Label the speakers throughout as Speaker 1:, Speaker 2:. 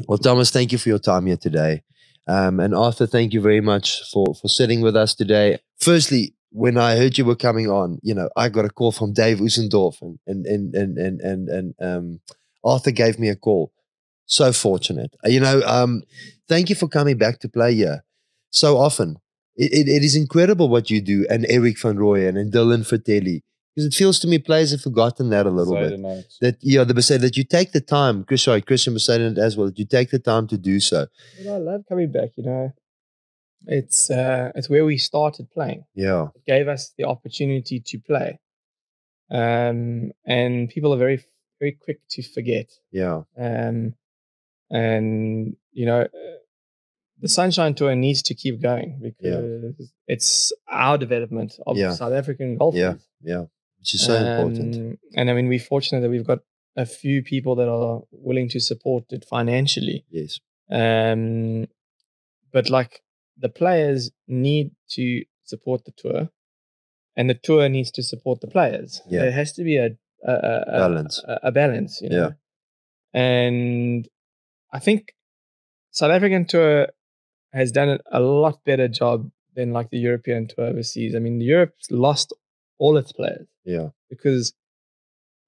Speaker 1: Well, Thomas, thank you for your time here today. And Arthur, thank you very much for sitting with us today. Firstly, when I heard you were coming on, I got a call from Dave Usendorf, and Arthur gave me a call. So fortunate. Thank you for coming back to play here so often. It is incredible what you do, and Eric van Rooyen and Dylan Fratelli. Because it feels to me players have forgotten that a little bit. That they say that you take the time. Christian was saying it as well. That you take the time to do so.
Speaker 2: I love coming back. It's where we started playing.
Speaker 1: Yeah,
Speaker 2: it gave us the opportunity to play, and people are very, very quick to forget.
Speaker 1: Yeah,
Speaker 2: and the Sunshine Tour needs to keep going because it's our development of South African golf.
Speaker 1: Yeah. Which is so important.
Speaker 2: And I mean, we're fortunate that we've got a few people that are willing to support it financially.
Speaker 1: Yes.
Speaker 2: But like the players need to support the tour, and the tour needs to support the players.
Speaker 1: Yeah.
Speaker 2: There has to be a
Speaker 1: balance.
Speaker 2: A balance, And I think South African tour has done a lot better job than like the European tour overseas. I mean, Europe's lost all its players.
Speaker 1: Yeah.
Speaker 2: Because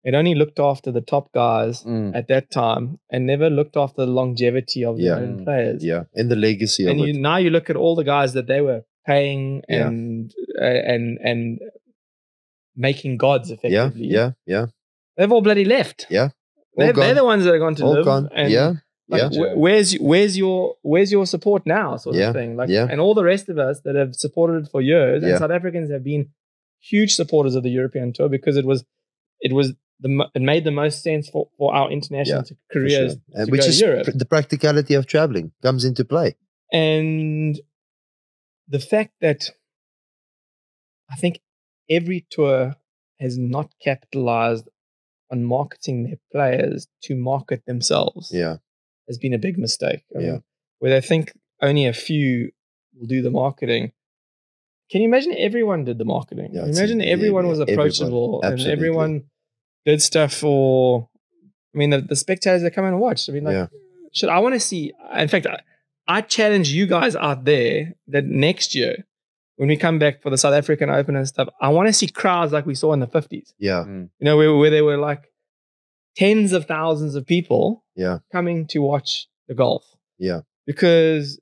Speaker 2: it only looked after the top guys at that time and never looked after the longevity of their own players.
Speaker 1: Yeah. And the legacy of it.
Speaker 2: And now you look at all the guys that they were paying and making gods effectively.
Speaker 1: Yeah.
Speaker 2: They've all bloody left.
Speaker 1: Yeah.
Speaker 2: They're the ones that are going to
Speaker 1: all
Speaker 2: live.
Speaker 1: Gone.
Speaker 2: And where's your support now, sort of thing. And all the rest of us that have supported it for years, and South Africans have been huge supporters of the European tour because it made the most sense for our international careers to
Speaker 1: which
Speaker 2: go
Speaker 1: is
Speaker 2: to Europe.
Speaker 1: The practicality of traveling comes into play.
Speaker 2: And the fact that I think every tour has not capitalized on marketing their players to market themselves has been a big mistake. I mean, where they think only a few will do the marketing. Can you imagine everyone did the marketing? Imagine everyone was approachable and everyone did stuff for, I mean, the spectators that come and watch. I mean, I want to see, in fact, I challenge you guys out there that next year, when we come back for the South African Open and stuff, I want to see crowds like we saw in the 50s.
Speaker 1: Yeah.
Speaker 2: Where there were like tens of thousands of people coming to watch the golf.
Speaker 1: Yeah.
Speaker 2: Because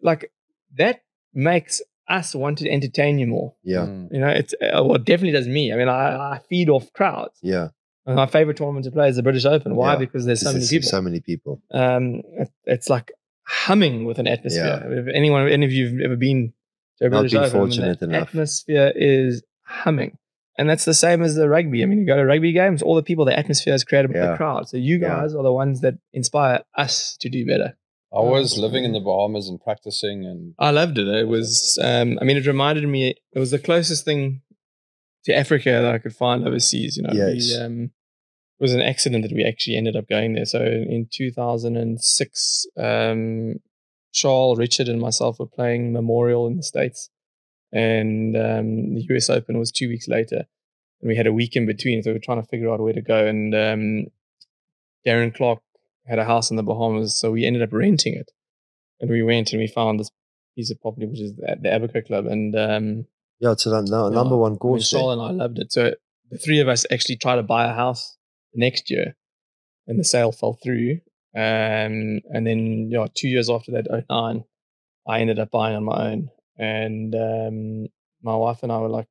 Speaker 2: like that makes us want to entertain you more.
Speaker 1: Yeah.
Speaker 2: It's it definitely does me. I mean, I feed off crowds.
Speaker 1: Yeah.
Speaker 2: And my favorite tournament to play is the British Open. Why? Because there's so many people.
Speaker 1: So many people.
Speaker 2: It's like humming with an atmosphere. If any of you have ever been to a British Open,
Speaker 1: fortunate enough.
Speaker 2: Atmosphere is humming. And that's the same as the rugby. I mean, you go to rugby games, all the people, the atmosphere is created by the crowd. So you guys are the ones that inspire us to do better.
Speaker 3: I was living in the Bahamas and practicing, and
Speaker 2: I loved it. It was, it reminded me, it was the closest thing to Africa that I could find overseas. It was an accident that we actually ended up going there. So in 2006, Charles, Richard, and myself were playing Memorial in the States, and the US Open was 2 weeks later, and we had a week in between. So we were trying to figure out where to go, and Darren Clark had a house in the Bahamas, so we ended up renting it. And we went and we found this piece of property, which is the Abaco Club. And
Speaker 1: it's a number one course.
Speaker 2: Saul and I loved it. So the three of us actually tried to buy a house the next year, and the sale fell through. And then 2 years after that, 2009, I ended up buying on my own. And my wife and I were like,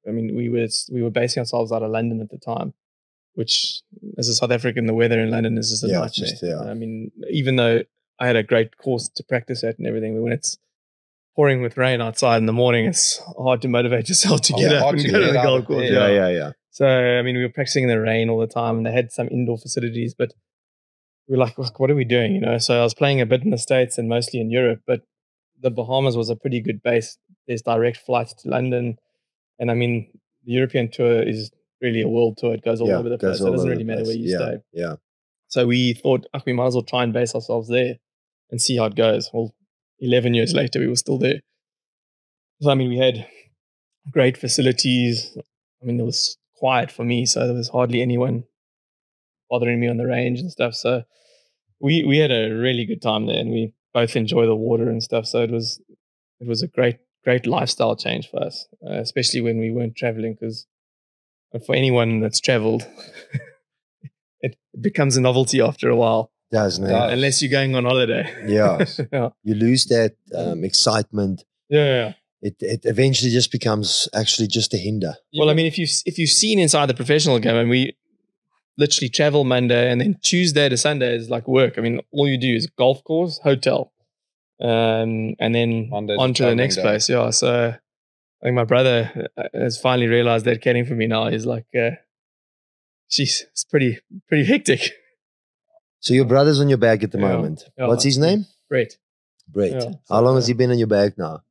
Speaker 2: we were basing ourselves out of London at the time, which as a South African, the weather in London is just a nightmare. I mean, even though I had a great course to practice at and everything, but when it's pouring with rain outside in the morning, it's hard to motivate yourself to get up and go to the golf course.
Speaker 1: Yeah.
Speaker 2: So, we were practicing in the rain all the time, and they had some indoor facilities, but we were like, what are we doing? So I was playing a bit in the States and mostly in Europe, but the Bahamas was a pretty good base. There's direct flights to London. And the European tour is really a world tour. It goes all over the place. So it doesn't really matter where you stay.
Speaker 1: Yeah.
Speaker 2: So we thought, we might as well try and base ourselves there and see how it goes. Well, 11 years later, we were still there. So, we had great facilities. It was quiet for me, so there was hardly anyone bothering me on the range and stuff. So we had a really good time there, and we both enjoy the water and stuff. So it was a great lifestyle change for us, especially when we weren't traveling. Because for anyone that's traveled, it becomes a novelty after a while.
Speaker 1: Doesn't it?
Speaker 2: Unless you're going on holiday.
Speaker 1: Yes.
Speaker 2: Yeah.
Speaker 1: You lose that excitement.
Speaker 2: Yeah.
Speaker 1: It eventually just becomes actually just a hinder.
Speaker 2: Well, I mean, if you've seen inside the professional game, and we literally travel Monday, and then Tuesday to Sunday is like work. I mean, all you do is golf course, hotel, and then
Speaker 3: Monday's
Speaker 2: on
Speaker 3: a
Speaker 2: to the next
Speaker 3: traveling day.
Speaker 2: place. Yeah. So I think my brother has finally realized that caring for me now is like, geez, it's pretty hectic.
Speaker 1: So your brother's on your back at the
Speaker 2: Yeah.
Speaker 1: moment.
Speaker 2: Yeah.
Speaker 1: What's his name?
Speaker 2: Great.
Speaker 1: Brett.
Speaker 2: Yeah.
Speaker 1: How long has he been on your back now?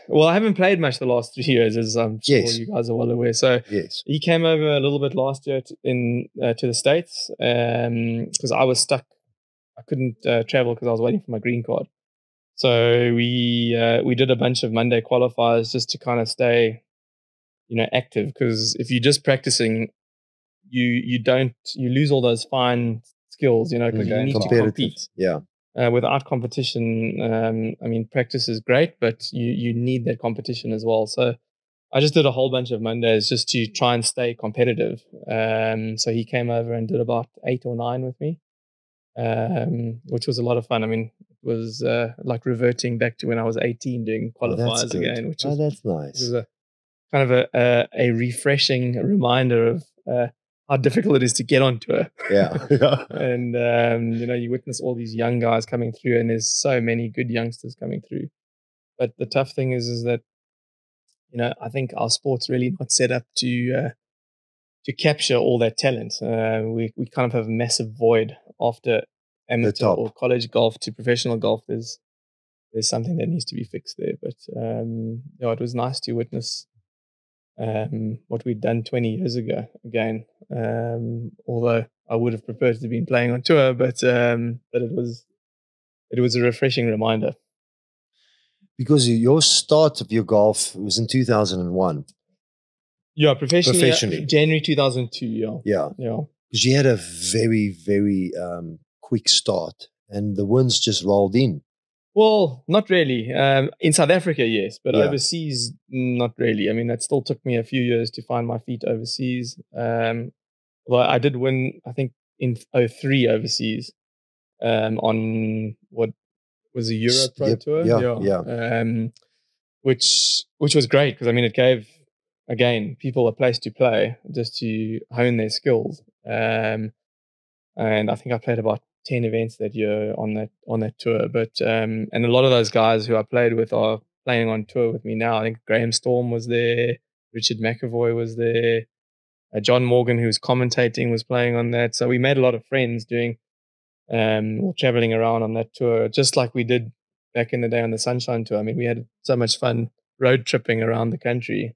Speaker 2: Well, I haven't played much the last 3 years, as I'm sure
Speaker 1: Yes.
Speaker 2: you guys are well aware. So
Speaker 1: Yes.
Speaker 2: he came over a little bit last year to the States because I was stuck. I couldn't travel because I was waiting for my green card. So we did a bunch of Monday qualifiers just to kind of stay, active. Because if you're just practicing, you lose all those fine skills, because you need to compete.
Speaker 1: Yeah.
Speaker 2: Without competition, I mean, practice is great, but you need that competition as well. So I just did a whole bunch of Mondays just to try and stay competitive. So he came over and did about 8 or 9 with me, which was a lot of fun. I mean, it was like reverting back to when I was 18 doing qualifiers again, which was,
Speaker 1: that's nice.
Speaker 2: Which was a kind of a refreshing reminder of how difficult it is to get on tour.
Speaker 1: Yeah.
Speaker 2: And, you witness all these young guys coming through, and there's so many good youngsters coming through. But the tough thing is that, I think our sport's really not set up to capture all that talent. We kind of have a massive void after amateur or college golf to professional golf. There's something that needs to be fixed there. But, it was nice to witness what we'd done 20 years ago again. Although I would have preferred to be playing on tour, but it was a refreshing reminder.
Speaker 1: Because your start of your golf was in 2001.
Speaker 2: Yeah, professionally. January 2002.
Speaker 1: Yeah. Because you had a very, very quick start, and the wins just rolled in.
Speaker 2: Well, not really. In South Africa, yes, but overseas, not really. I mean, that still took me a few years to find my feet overseas. Well, I did win, I think, in 2003 overseas on what was a Euro Pro Tour.
Speaker 1: Yeah.
Speaker 2: Which was great because, I mean, it gave, again, people a place to play just to hone their skills. And I think I played about 10 events that year on that tour. But and a lot of those guys who I played with are playing on tour with me now. I think Graham Storm was there, Richard McAvoy was there, John Morgan, who was commentating, was playing on that. So we made a lot of friends doing or traveling around on that tour, just like we did back in the day on the Sunshine Tour. I mean, we had so much fun road tripping around the country.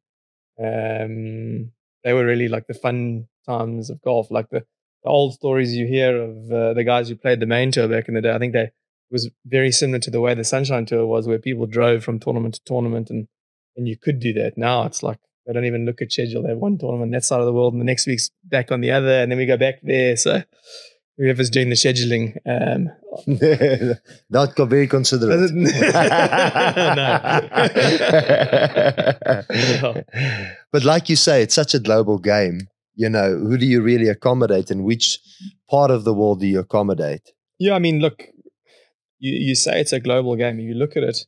Speaker 2: They were really like the fun times of golf, like the old stories you hear of the guys who played the main tour back in the day. I think it was very similar to the way the Sunshine Tour was, where people drove from tournament to tournament, and you could do that. Now it's like they don't even look at schedule. They have one tournament on that side of the world, and the next week's back on the other, and then we go back there. So whoever's doing the scheduling,
Speaker 1: not very considerate.
Speaker 2: No.
Speaker 1: But like you say, it's such a global game. Who do you really accommodate, and which part of the world do you accommodate?
Speaker 2: Yeah, I mean, look, you say it's a global game. If you look at it,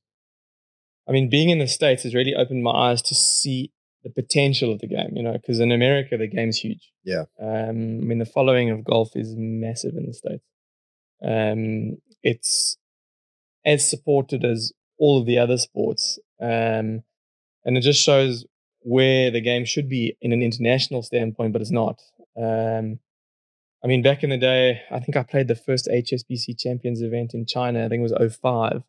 Speaker 2: I mean, being in the States has really opened my eyes to see the potential of the game, because in America, the game's huge.
Speaker 1: Yeah.
Speaker 2: I mean, the following of golf is massive in the States. It's as supported as all of the other sports. And it just shows where the game should be in an international standpoint, but it's not. I mean, back in the day, I think I played the first HSBC Champions event in China. I think it was 2005.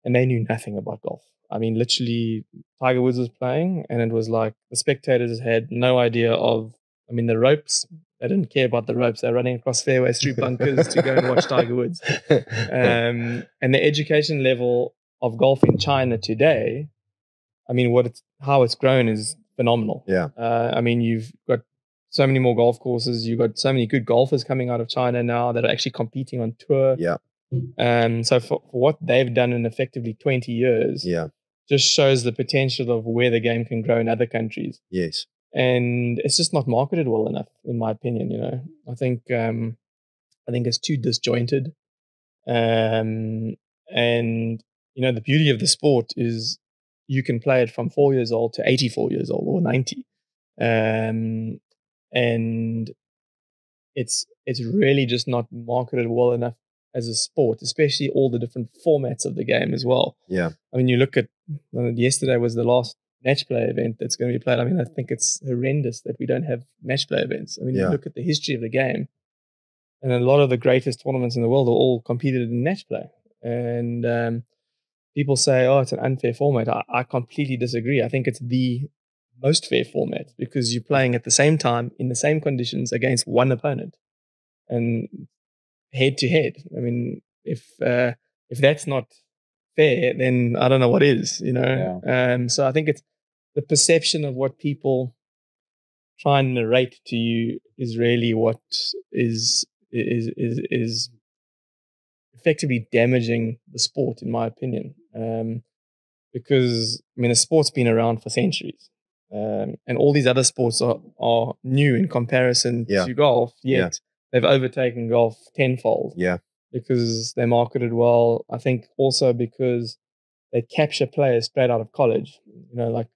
Speaker 2: And they knew nothing about golf. I mean, literally, Tiger Woods was playing, and it was like the spectators had no idea of, I mean, the ropes. They didn't care about the ropes. They were running across fairways through bunkers to go and watch Tiger Woods. And the education level of golf in China today, I mean, how it's grown is phenomenal.
Speaker 1: Yeah.
Speaker 2: I mean, you've got so many more golf courses. You've got so many good golfers coming out of China now that are actually competing on tour.
Speaker 1: Yeah.
Speaker 2: So for what they've done in effectively 20 years,
Speaker 1: Yeah.
Speaker 2: just shows the potential of where the game can grow in other countries.
Speaker 1: Yes.
Speaker 2: And it's just not marketed well enough, in my opinion. I think it's too disjointed. And the beauty of the sport is you can play it from 4 years old to 84 years old or 90. And it's really just not marketed well enough as a sport, especially all the different formats of the game as well.
Speaker 1: Yeah.
Speaker 2: I mean, you look at yesterday was the last match play event that's going to be played. I mean, I think it's horrendous that we don't have match play events. I mean, you look at the history of the game, and a lot of the greatest tournaments in the world are all competed in match play. And people say, oh, it's an unfair format. I completely disagree. I think it's the most fair format because you're playing at the same time in the same conditions against one opponent and head to head. I mean, if that's not fair, then I don't know what is, So I think it's the perception of what people try and narrate to you is really what is effectively damaging the sport, in my opinion. Because I mean, the sport's been around for centuries, and all these other sports are new in comparison to golf. Yet they've overtaken golf tenfold.
Speaker 1: Yeah,
Speaker 2: because they're marketed well. I think also because they capture players straight out of college. Like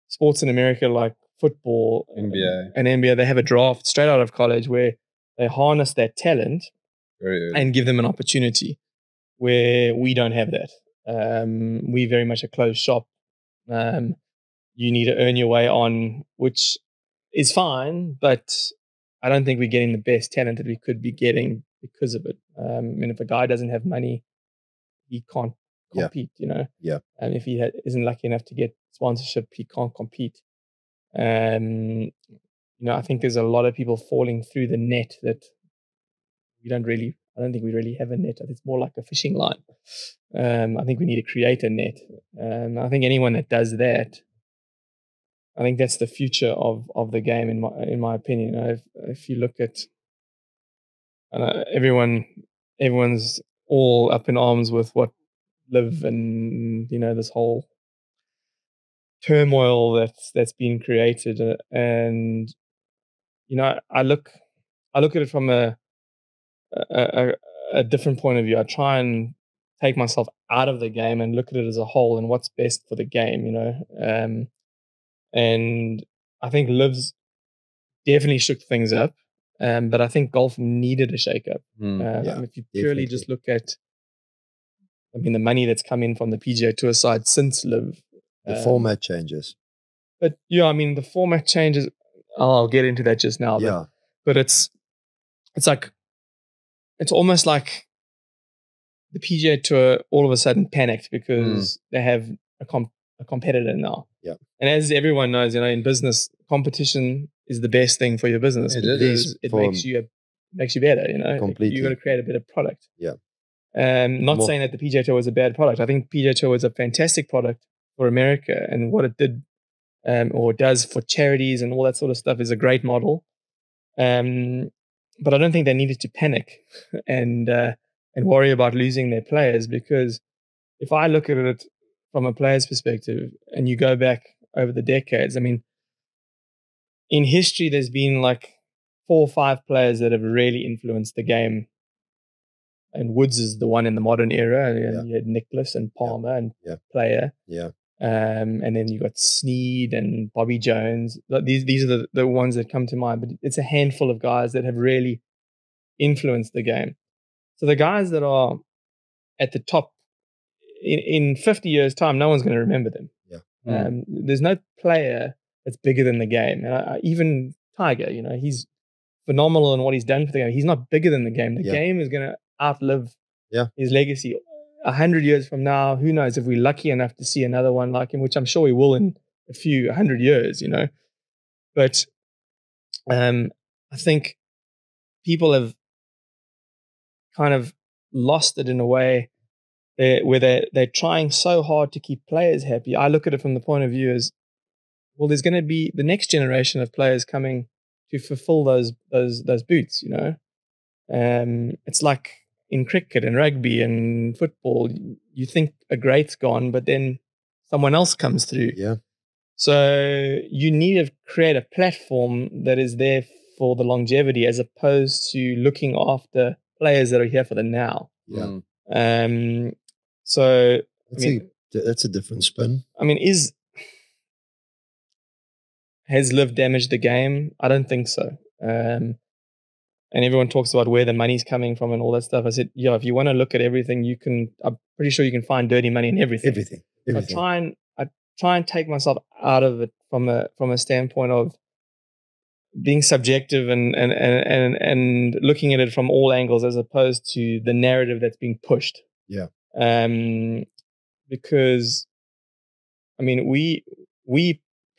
Speaker 2: sports in America, like football,
Speaker 3: NBA,
Speaker 2: and NBA, they have a draft straight out of college where they harness that talent and give them an opportunity. Where we don't have that. We very much a closed shop. You need to earn your way on, which is fine, but I don't think we're getting the best talent that we could be getting because of it. And if a guy doesn't have money, he can't compete,
Speaker 1: Yeah.
Speaker 2: And if he isn't lucky enough to get sponsorship, he can't compete. I think there's a lot of people falling through the net that I don't think we really have a net. It's more like a fishing line. I think we need to create a net. I think anyone that does that, I think that's the future of the game, in my opinion. If you look at everyone's all up in arms with what Live and this whole turmoil that's been created, and I look at it from a different point of view. I try and take myself out of the game and look at it as a whole and what's best for the game, and I think Live's definitely shook things up, but I think golf needed a shake-up. If you purely just look at, the money that's come in from the PGA Tour side since Live.
Speaker 1: The format changes.
Speaker 2: But the format changes. I'll get into that just now.
Speaker 1: Yeah.
Speaker 2: But it's like, it's almost like the PGA Tour all of a sudden panicked because they have a competitor now.
Speaker 1: Yeah.
Speaker 2: And as everyone knows, in business, competition is the best thing for your business because it makes you better.
Speaker 1: Completely.
Speaker 2: You've got to create a better product.
Speaker 1: Yeah.
Speaker 2: Not saying that the PGA Tour was a bad product. I think PGA Tour was a fantastic product for America, and what it did or does for charities and all that sort of stuff is a great model. But I don't think they needed to panic and worry about losing their players, because if I look at it from a player's perspective and you go back over the decades, in history there's been like 4 or 5 players that have really influenced the game. And Woods is the one in the modern era. And you had Nicklaus and Palmer and Player.
Speaker 1: Yeah.
Speaker 2: And then you got Snead and Bobby Jones. These are the ones that come to mind. But it's a handful of guys that have really influenced the game. So the guys that are at the top in 50 years' time, no one's going to remember them.
Speaker 1: Yeah.
Speaker 2: There's no player that's bigger than the game. Even Tiger, he's phenomenal in what he's done for the game. He's not bigger than the game. The game is going to outlive his legacy. 100 years from now, who knows if we're lucky enough to see another one like him, which I'm sure we will in a few 100 years, But I think people have kind of lost it in a way where they're trying so hard to keep players happy. I look at it from the point of view as, well, there's going to be the next generation of players coming to fulfill those boots. It's like in cricket and rugby and football, you think a great's gone, but then someone else comes through.
Speaker 1: Yeah.
Speaker 2: So you need to create a platform that is there for the longevity, as opposed to looking after players that are here for the now.
Speaker 1: Yeah.
Speaker 2: So
Speaker 1: That's a different spin.
Speaker 2: I mean, has Liv damaged the game? I don't think so. And everyone talks about where the money's coming from and all that stuff. I said, yeah, if you want to look at everything, I'm pretty sure you can find dirty money in everything.
Speaker 1: Everything.
Speaker 2: I try and take myself out of it from a standpoint of being subjective and looking at it from all angles, as opposed to the narrative that's being pushed.
Speaker 1: Yeah.
Speaker 2: Because I mean, we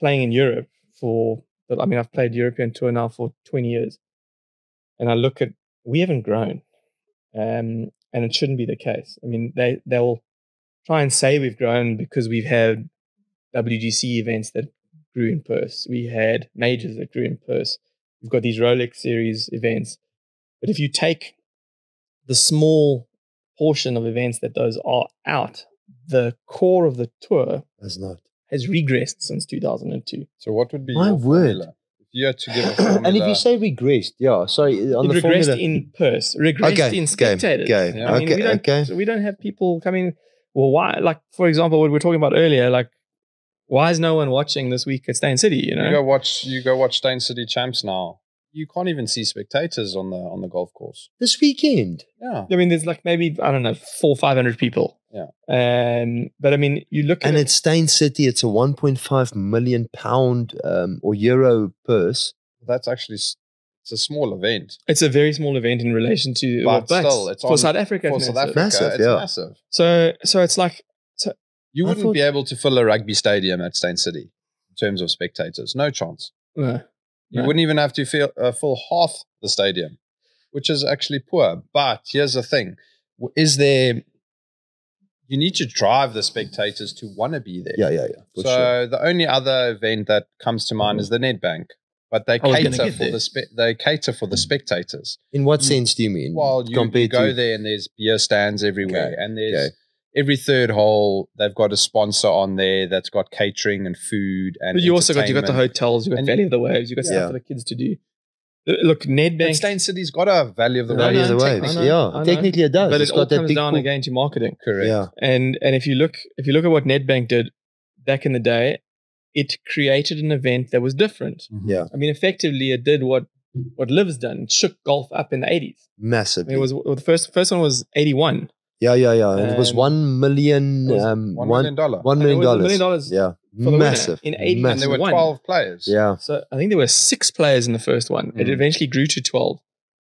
Speaker 2: playing in Europe I've played European tour now for 20 years, and I look at, we haven't grown, and it shouldn't be the case. I mean, they'll try and say we've grown because we've had WGC events that grew in purse. We had majors that grew in purse. We've got these Rolex series events. But if you take the small portion of events that those are out, the core of the tour has regressed since 2002.
Speaker 3: So what would be
Speaker 1: My
Speaker 3: your
Speaker 1: word.
Speaker 3: formula? If you had to give a formula.
Speaker 1: And if you say regressed, on
Speaker 2: It
Speaker 1: the
Speaker 2: regressed
Speaker 1: formula.
Speaker 2: in purse, regressed in spectators.
Speaker 1: Okay.
Speaker 3: Yeah.
Speaker 2: I mean, we don't have people coming. Well, why? Like, for example, what we were talking about earlier, like, why is no one watching this week at Stain City?
Speaker 3: You go watch Stain City Champs now. You can't even see spectators on the golf course.
Speaker 1: This weekend.
Speaker 3: Yeah.
Speaker 2: I mean, there's like maybe, I don't know, 400 or 500 people.
Speaker 3: Yeah.
Speaker 2: But I mean, you look at
Speaker 1: And it's Stain City, it's a £1.5 million or euro purse.
Speaker 3: That's actually, it's a small event.
Speaker 2: It's a very small event in relation to,
Speaker 3: But still, it's
Speaker 2: for South Africa.
Speaker 3: For
Speaker 2: it's
Speaker 3: South Africa,
Speaker 1: massive,
Speaker 3: it's
Speaker 1: yeah.
Speaker 3: massive.
Speaker 2: So it's like,
Speaker 3: You
Speaker 1: I
Speaker 3: wouldn't
Speaker 1: thought-
Speaker 3: be able to fill a rugby stadium at Stain City in terms of spectators. No chance. You
Speaker 2: No.
Speaker 3: wouldn't even have to fill half the stadium, which is actually poor. But here's the thing. You need to drive the spectators to want to be there.
Speaker 1: Yeah. For
Speaker 3: So
Speaker 1: sure.
Speaker 3: the only other event that comes to mind is the Nedbank. But they
Speaker 2: was gonna
Speaker 3: cater
Speaker 2: get
Speaker 3: for
Speaker 2: there.
Speaker 3: they cater for the spectators.
Speaker 1: In what sense do you mean?
Speaker 3: Well, you
Speaker 1: Compared
Speaker 3: go
Speaker 1: to-
Speaker 3: there and there's beer stands everywhere, and there's
Speaker 1: Okay.
Speaker 3: every third hole they've got a sponsor on there that's got catering and food and.
Speaker 2: But you got the
Speaker 3: entertainment.
Speaker 2: hotels, you got
Speaker 3: And-
Speaker 2: Valley of the Waves, you got
Speaker 1: Yeah.
Speaker 2: stuff for the kids to do. Look, Nedbank,
Speaker 3: But Stain City's got a Valley of the
Speaker 2: No,
Speaker 3: Waves.
Speaker 1: Valley of the
Speaker 2: no,
Speaker 1: Waves.
Speaker 2: I know.
Speaker 1: Yeah, technically it does.
Speaker 2: but
Speaker 1: It's
Speaker 2: it all
Speaker 1: got that
Speaker 2: comes
Speaker 1: big
Speaker 2: down
Speaker 1: pool.
Speaker 2: again to marketing.
Speaker 3: Correct.
Speaker 1: Yeah.
Speaker 2: And if you look at what Nedbank did back in the day, it created an event that was different.
Speaker 1: Yeah.
Speaker 2: I mean, effectively, it did what Liv's done. It shook golf up in the 80s.
Speaker 1: Massive.
Speaker 2: I mean, it was the first one was 81.
Speaker 1: Yeah. And it was 1 million.
Speaker 2: it was
Speaker 3: $1 million.
Speaker 1: $1
Speaker 2: And it
Speaker 1: million.
Speaker 2: was $1 million
Speaker 1: Yeah.
Speaker 2: for the winner
Speaker 1: Massive.
Speaker 2: in 80.
Speaker 3: And there were
Speaker 2: Won.
Speaker 3: 12 players.
Speaker 1: Yeah.
Speaker 2: So I think there were 6 players in the first one. It
Speaker 3: Mm.
Speaker 2: eventually grew to 12.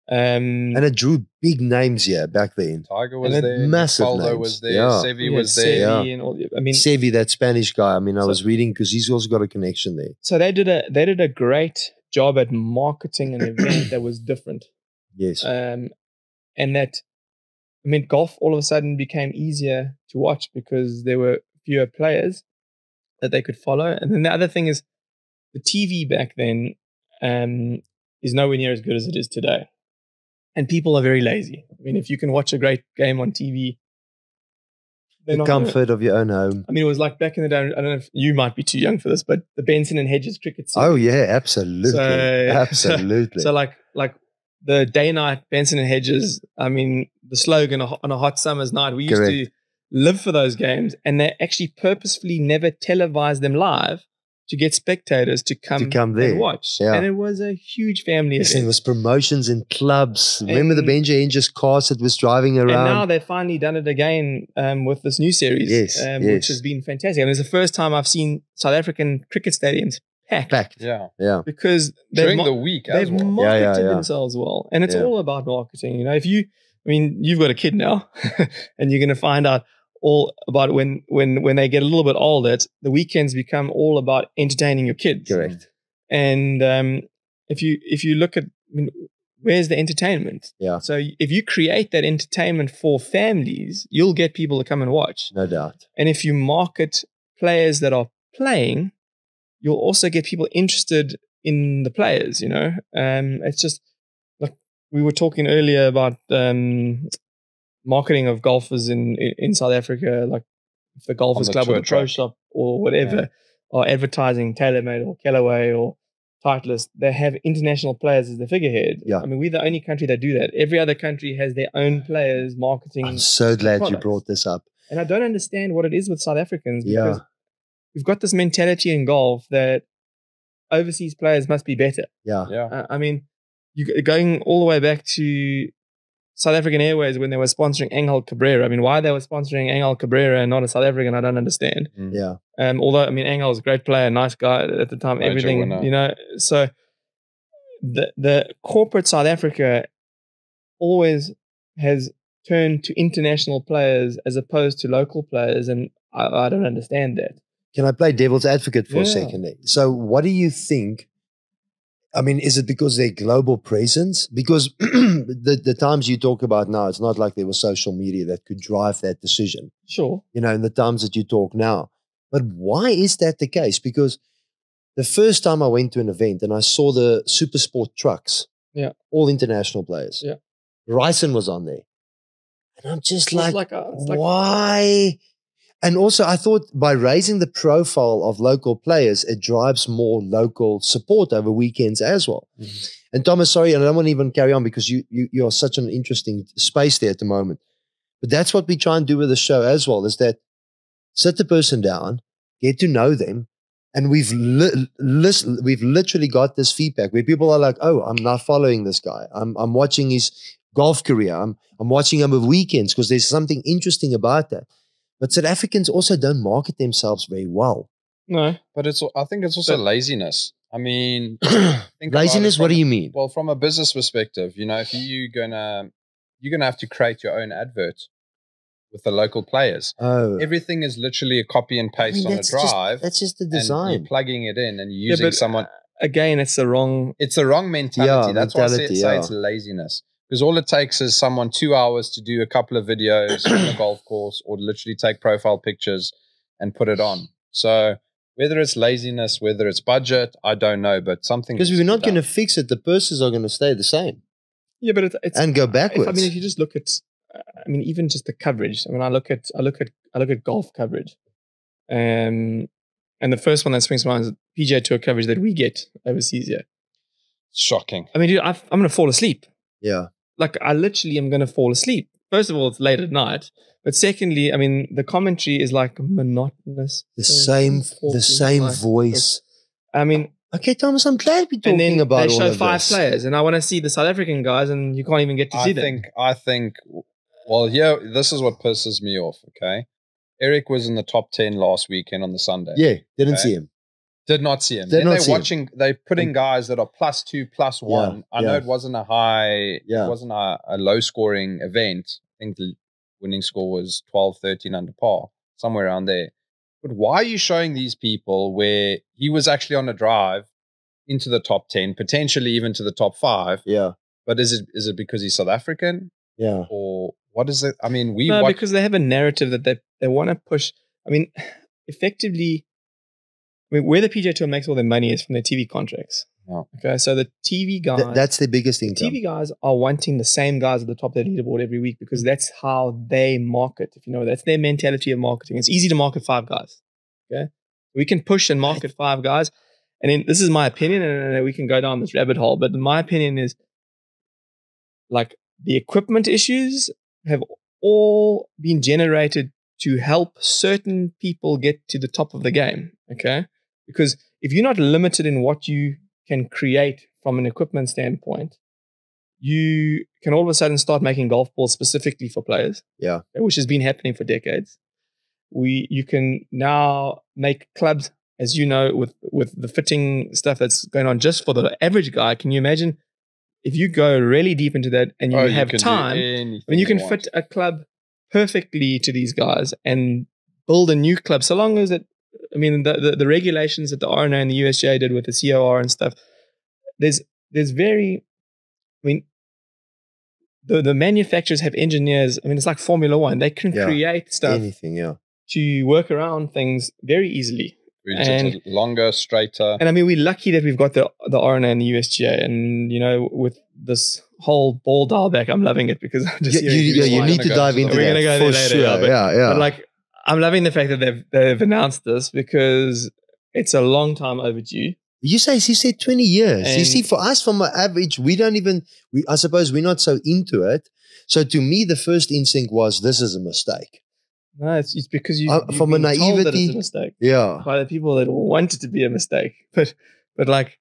Speaker 1: And it drew big names here back then.
Speaker 3: Tiger was
Speaker 2: And
Speaker 3: there.
Speaker 1: massive
Speaker 3: Faldo
Speaker 1: names.
Speaker 3: was there.
Speaker 1: Yeah.
Speaker 3: Sevi
Speaker 2: Yeah,
Speaker 3: was there.
Speaker 2: Sevi
Speaker 1: Yeah.
Speaker 2: and all. I mean,
Speaker 1: Sevi, that Spanish guy. I mean, I
Speaker 2: So-
Speaker 1: was reading because he's also got a connection there.
Speaker 2: so they did a great job at marketing an event that was different.
Speaker 1: Yes.
Speaker 2: And that, I mean, golf all of a sudden became easier to watch because there were fewer players that they could follow. And then the other thing is the TV back then is nowhere near as good as it is today. And people are very lazy. I mean, if you can watch a great game on TV, they're
Speaker 1: The
Speaker 2: not gonna-
Speaker 1: comfort of your own home.
Speaker 2: I mean, it was like back in the day, I don't know if you might be too young for this, but the Benson and Hedges cricket series.
Speaker 1: Oh, yeah, absolutely.
Speaker 2: So-
Speaker 1: Absolutely.
Speaker 2: So like the day night Benson and Hedges, I mean, the slogan on a hot summer's night, we used to
Speaker 1: Correct.
Speaker 2: live for those games, and they actually purposefully never televised them live to get spectators to come
Speaker 1: there.
Speaker 2: and watch.
Speaker 1: Yeah.
Speaker 2: And it was a huge family
Speaker 1: Yes, and it
Speaker 2: event.
Speaker 1: was promotions in clubs. Remember the
Speaker 2: And-
Speaker 1: Benja Angels cars that was driving
Speaker 2: And now
Speaker 1: around?
Speaker 2: they've finally done it again with this new series,
Speaker 1: Yes,
Speaker 2: which
Speaker 1: yes.
Speaker 2: has been fantastic. And it's the first time I've seen South African cricket stadiums packed.
Speaker 1: Fact.
Speaker 3: Yeah.
Speaker 1: Yeah.
Speaker 2: Because
Speaker 3: During the week as
Speaker 2: they've
Speaker 3: well.
Speaker 2: marketed
Speaker 1: Yeah.
Speaker 2: themselves well, and it's
Speaker 1: Yeah.
Speaker 2: all about marketing. You know, you've got a kid now, and you're going to find out all about when they get a little bit older. The weekends become all about entertaining your kids.
Speaker 1: Correct.
Speaker 2: And if you look at, I mean, where's the entertainment?
Speaker 1: Yeah.
Speaker 2: So if you create that entertainment for families, you'll get people to come and watch.
Speaker 1: No doubt.
Speaker 2: And if you market players that are playing, you'll also get people interested in the players, it's just like we were talking earlier about marketing of golfers in South Africa, like the Golfers Club or the Pro Shop or whatever, or advertising TaylorMade or Callaway or Titleist. They have international players as the figurehead.
Speaker 1: Yeah.
Speaker 2: I mean, we're the only country that do that. Every other country has their own players marketing.
Speaker 1: I'm so glad you brought this up.
Speaker 2: And I don't understand what it is with South Africans, because we've got this mentality in golf that overseas players must be better.
Speaker 1: Yeah.
Speaker 2: I mean, you going all the way back to South African Airways when they were sponsoring Angel Cabrera. I mean, why they were sponsoring Angel Cabrera and not a South African, I don't understand.
Speaker 1: Yeah.
Speaker 2: Although, I mean, Angel was a great player, nice guy at the time, everything,
Speaker 3: winner.
Speaker 2: So the corporate South Africa always has turned to international players as opposed to local players, and I don't understand that.
Speaker 1: Can I play devil's advocate for a second? So what do you think? I mean, is it because they're global presence? Because the times you talk about now, it's not like there was social media that could drive that decision.
Speaker 2: Sure.
Speaker 1: In the times that you talk now. But why is that the case? Because the first time I went to an event and I saw the super sport trucks, all international players, Ryson was on there. And I'm just why? And also, I thought by raising the profile of local players, it drives more local support over weekends as well. Mm-hmm. And Thomas, sorry, and I don't want to even carry on because you are such an interesting space there at the moment. But that's what we try and do with the show as well, is that sit the person down, get to know them, and we've literally got this feedback where people are like, "Oh, I'm not following this guy. I'm watching his golf career. I'm watching him over weekends because there's something interesting about that." But South Africans also don't market themselves very well.
Speaker 2: No.
Speaker 3: But I think it's also laziness. I mean,
Speaker 1: laziness, what do you mean?
Speaker 3: Well, from a business perspective, if you're gonna have to create your own advert with the local players.
Speaker 1: Oh.
Speaker 3: Everything is literally a copy and paste on a drive.
Speaker 1: That's just the design.
Speaker 3: And you're plugging it in and you're using someone.
Speaker 2: Again, it's the wrong
Speaker 3: mentality. That's why I say it's laziness. Because all it takes is someone 2 hours to do a couple of videos on the golf course, or literally take profile pictures and put it on. So whether it's laziness, whether it's budget, I don't know, but something.
Speaker 1: Because we're not going to fix it. The purses are going to stay the same.
Speaker 2: Yeah, but it's
Speaker 1: and go backwards.
Speaker 2: If you just look at, even just the coverage. I mean, I look at golf coverage, and the first one that springs to mind is PGA Tour coverage that we get overseas. Yeah,
Speaker 3: shocking.
Speaker 2: I mean, dude, I'm going to fall asleep.
Speaker 1: Yeah.
Speaker 2: Like, I literally am going to fall asleep. First of all, it's late at night. But secondly, I mean, the commentary is like monotonous.
Speaker 1: The same voice.
Speaker 2: I mean...
Speaker 1: Okay, Thomas, I'm glad we're talking about all of this.
Speaker 2: They show 5 players, and I want to see the South African guys, and you can't even get to see them.
Speaker 3: I think, well, this is what pisses me off, okay? Eric was in the top 10 last weekend on the Sunday.
Speaker 1: Yeah, didn't see him.
Speaker 3: Did not see him. They're putting guys that are +2, +1. I know it wasn't a high, it wasn't a low scoring event. I think the winning score was 12, 13 under par, somewhere around there. But why are you showing these people where he was actually on a drive into the top 10, potentially even to the top 5?
Speaker 1: Yeah.
Speaker 3: But is it because he's South African?
Speaker 1: Yeah.
Speaker 3: Or what is it? I mean,
Speaker 2: because they have a narrative that they want to push. I mean, effectively, where the PGA Tour makes all their money is from their TV contracts.
Speaker 3: Oh.
Speaker 2: Okay, so the TV guys...
Speaker 1: that's the biggest thing.
Speaker 2: TV guys are wanting the same guys at the top of the leaderboard every week because that's how they market. If you know, that's their mentality of marketing. It's easy to market 5 guys. Okay, we can push and market 5 guys. And then, this is my opinion, and we can go down this rabbit hole, but my opinion is, like, the equipment issues have all been generated to help certain people get to the top of the game. Okay, because if you're not limited in what you can create from an equipment standpoint, you can all of a sudden start making golf balls specifically for players.
Speaker 1: Yeah,
Speaker 2: which has been happening for decades. You can now make clubs, as you know, with the fitting stuff that's going on just for the average guy. Can you imagine if you go really deep into that and you have time, and you can fit a club perfectly to these guys and build a new club, so long as it, I mean, the regulations that the RNA and the USGA did with the COR and stuff, there's very, I mean, the manufacturers have engineers. I mean, it's like Formula One. They can create stuff
Speaker 1: to work
Speaker 2: around things very easily.
Speaker 3: And longer, straighter.
Speaker 2: And I mean, we're lucky that we've got the RNA and the USGA, and you know, with this whole ball dial back, I'm loving it because I'm just
Speaker 1: you need to dive into that. We're going to go there later. Sure.
Speaker 2: But like, I'm loving the fact that they've announced this because it's a long time overdue. You
Speaker 1: said 20 years. And you see, for us, from an average, I suppose we're not so into it. So to me, the first instinct was, this is a mistake.
Speaker 2: No, it's because you've
Speaker 1: from a naivety,
Speaker 2: told that it's a mistake.
Speaker 1: Yeah,
Speaker 2: by the people that want it to be a mistake. But like,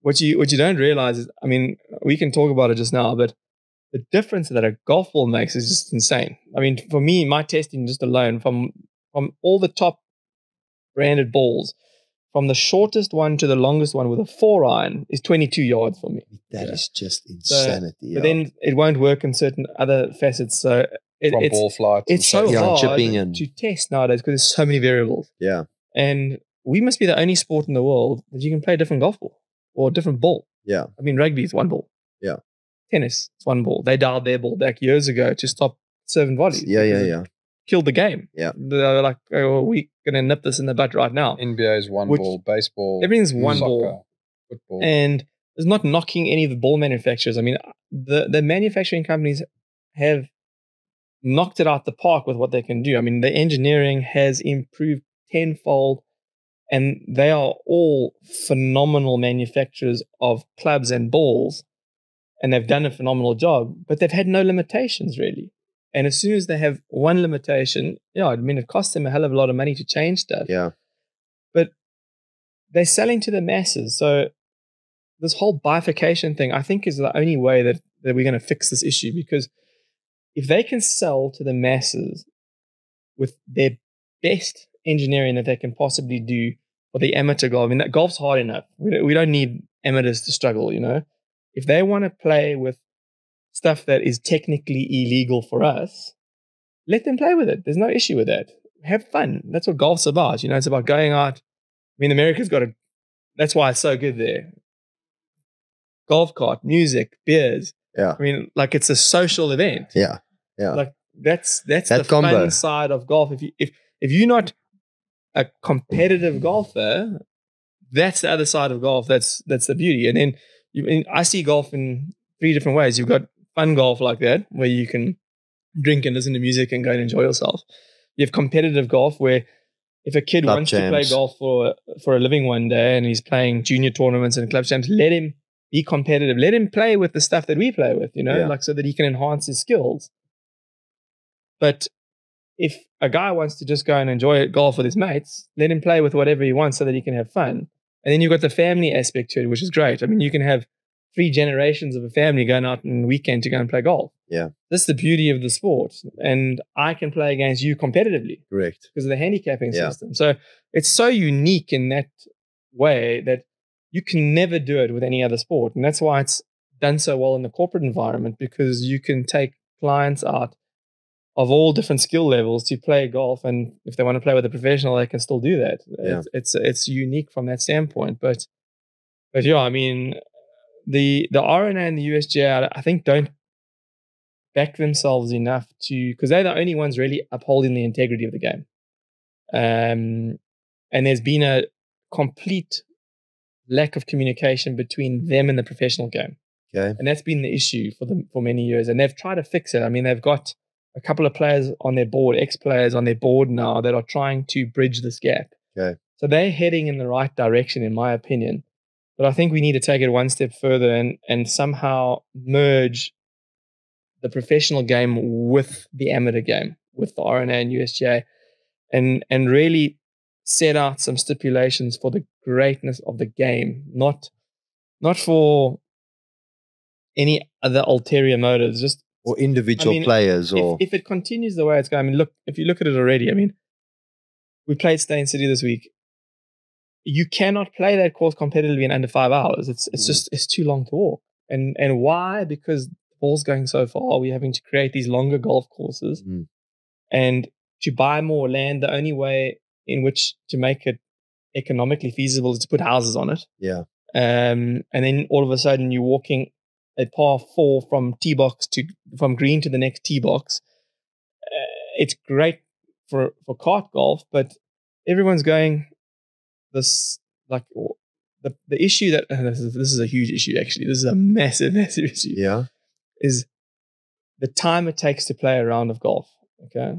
Speaker 2: what you don't realize is, I mean, we can talk about it just now, but the difference that a golf ball makes is just insane. I mean, for me, my testing just alone from all the top branded balls, from the shortest one to the longest one with a 4-iron is 22 yards for me.
Speaker 1: That is just insanity.
Speaker 2: But then it won't work in certain other facets. So
Speaker 3: from ball flight.
Speaker 2: It's so hard to test nowadays because there's so many variables.
Speaker 1: Yeah.
Speaker 2: And we must be the only sport in the world that you can play a different golf ball or a different ball.
Speaker 1: Yeah.
Speaker 2: I mean, rugby is one ball.
Speaker 1: Yeah.
Speaker 2: Tennis is one ball. They dialed their ball back years ago to stop serving volleys.
Speaker 1: Yeah.
Speaker 2: Killed the game.
Speaker 1: Yeah.
Speaker 2: They were like, oh, we're going to nip this in the butt right now.
Speaker 3: NBA is one ball, baseball.
Speaker 2: Everything's one
Speaker 3: soccer,
Speaker 2: ball.
Speaker 3: Football.
Speaker 2: And it's not knocking any of the ball manufacturers. I mean, the manufacturing companies have knocked it out the park with what they can do. I mean, the engineering has improved tenfold, and they are all phenomenal manufacturers of clubs and balls, and they've done a phenomenal job, but they've had no limitations really. And as soon as they have one limitation, I mean, it costs them a hell of a lot of money to change stuff.
Speaker 1: Yeah.
Speaker 2: But they're selling to the masses. So this whole bifurcation thing, I think, is the only way that we're going to fix this issue, because if they can sell to the masses with their best engineering that they can possibly do for the amateur golf, I mean, that golf's hard enough. We don't need amateurs to struggle, you know. If they want to play with stuff that is technically illegal for us, let them play with it. There's no issue with that. Have fun. That's what golf's about. You know, it's about going out. I mean, America's got that's why it's so good there. Golf cart, music, beers.
Speaker 1: Yeah.
Speaker 2: I mean, like, it's a social event.
Speaker 1: Yeah.
Speaker 2: Like, that's the combo. Fun side of golf. If you're not a competitive golfer, that's the other side of golf. That's the beauty. And then I see golf in 3 different ways. You've got fun golf like that, where you can drink and listen to music and go and enjoy yourself. You have competitive golf, where if a kid wants to play golf for a living one day and he's playing junior tournaments and club champs, let him be competitive. Let him play with the stuff that we play with, you know, like, so that he can enhance his skills. But if a guy wants to just go and enjoy golf with his mates, let him play with whatever he wants so that he can have fun. And then you've got the family aspect to it, which is great. I mean, you can have 3 generations of a family going out on the weekend to go and play golf.
Speaker 1: Yeah.
Speaker 2: That's the beauty of the sport. And I can play against you competitively.
Speaker 1: Correct.
Speaker 2: Because of the handicapping system. So it's so unique in that way that you can never do it with any other sport. And that's why it's done so well in the corporate environment, because you can take clients out of all different skill levels to play golf. And if they want to play with a professional, they can still do that.
Speaker 1: Yeah.
Speaker 2: It's unique from that standpoint. But yeah, I mean, the RNA and the USGA, I think, don't back themselves enough because they're the only ones really upholding the integrity of the game. And there's been a complete lack of communication between them and the professional game.
Speaker 1: Okay.
Speaker 2: And that's been the issue for many years. And they've tried to fix it. I mean, they've got a couple of players on their board, ex-players on their board now, that are trying to bridge this gap.
Speaker 1: Okay. So
Speaker 2: they're heading in the right direction, in my opinion. But I think we need to take it one step further and somehow merge the professional game with the amateur game, with the RNA and USGA, and really set out some stipulations for the greatness of the game, not for any other ulterior motives, just
Speaker 1: or individual players. Or
Speaker 2: if it continues the way it's going, I mean, look, if you look at it already, I mean, we played Stain City this week. You cannot play that course competitively in under 5 hours. It's too long to walk. And why? Because the ball's going so far. We're having to create these longer golf courses. And to buy more land, the only way in which to make it economically feasible is to put houses on it.
Speaker 1: Yeah.
Speaker 2: And then all of a sudden you're walking a par 4 from tee box from green to the next tee box. It's great for kart golf, but everyone's going this, like, the issue that, this is a huge issue actually. This is a massive issue.
Speaker 1: Yeah.
Speaker 2: Is the time it takes to play a round of golf. Okay.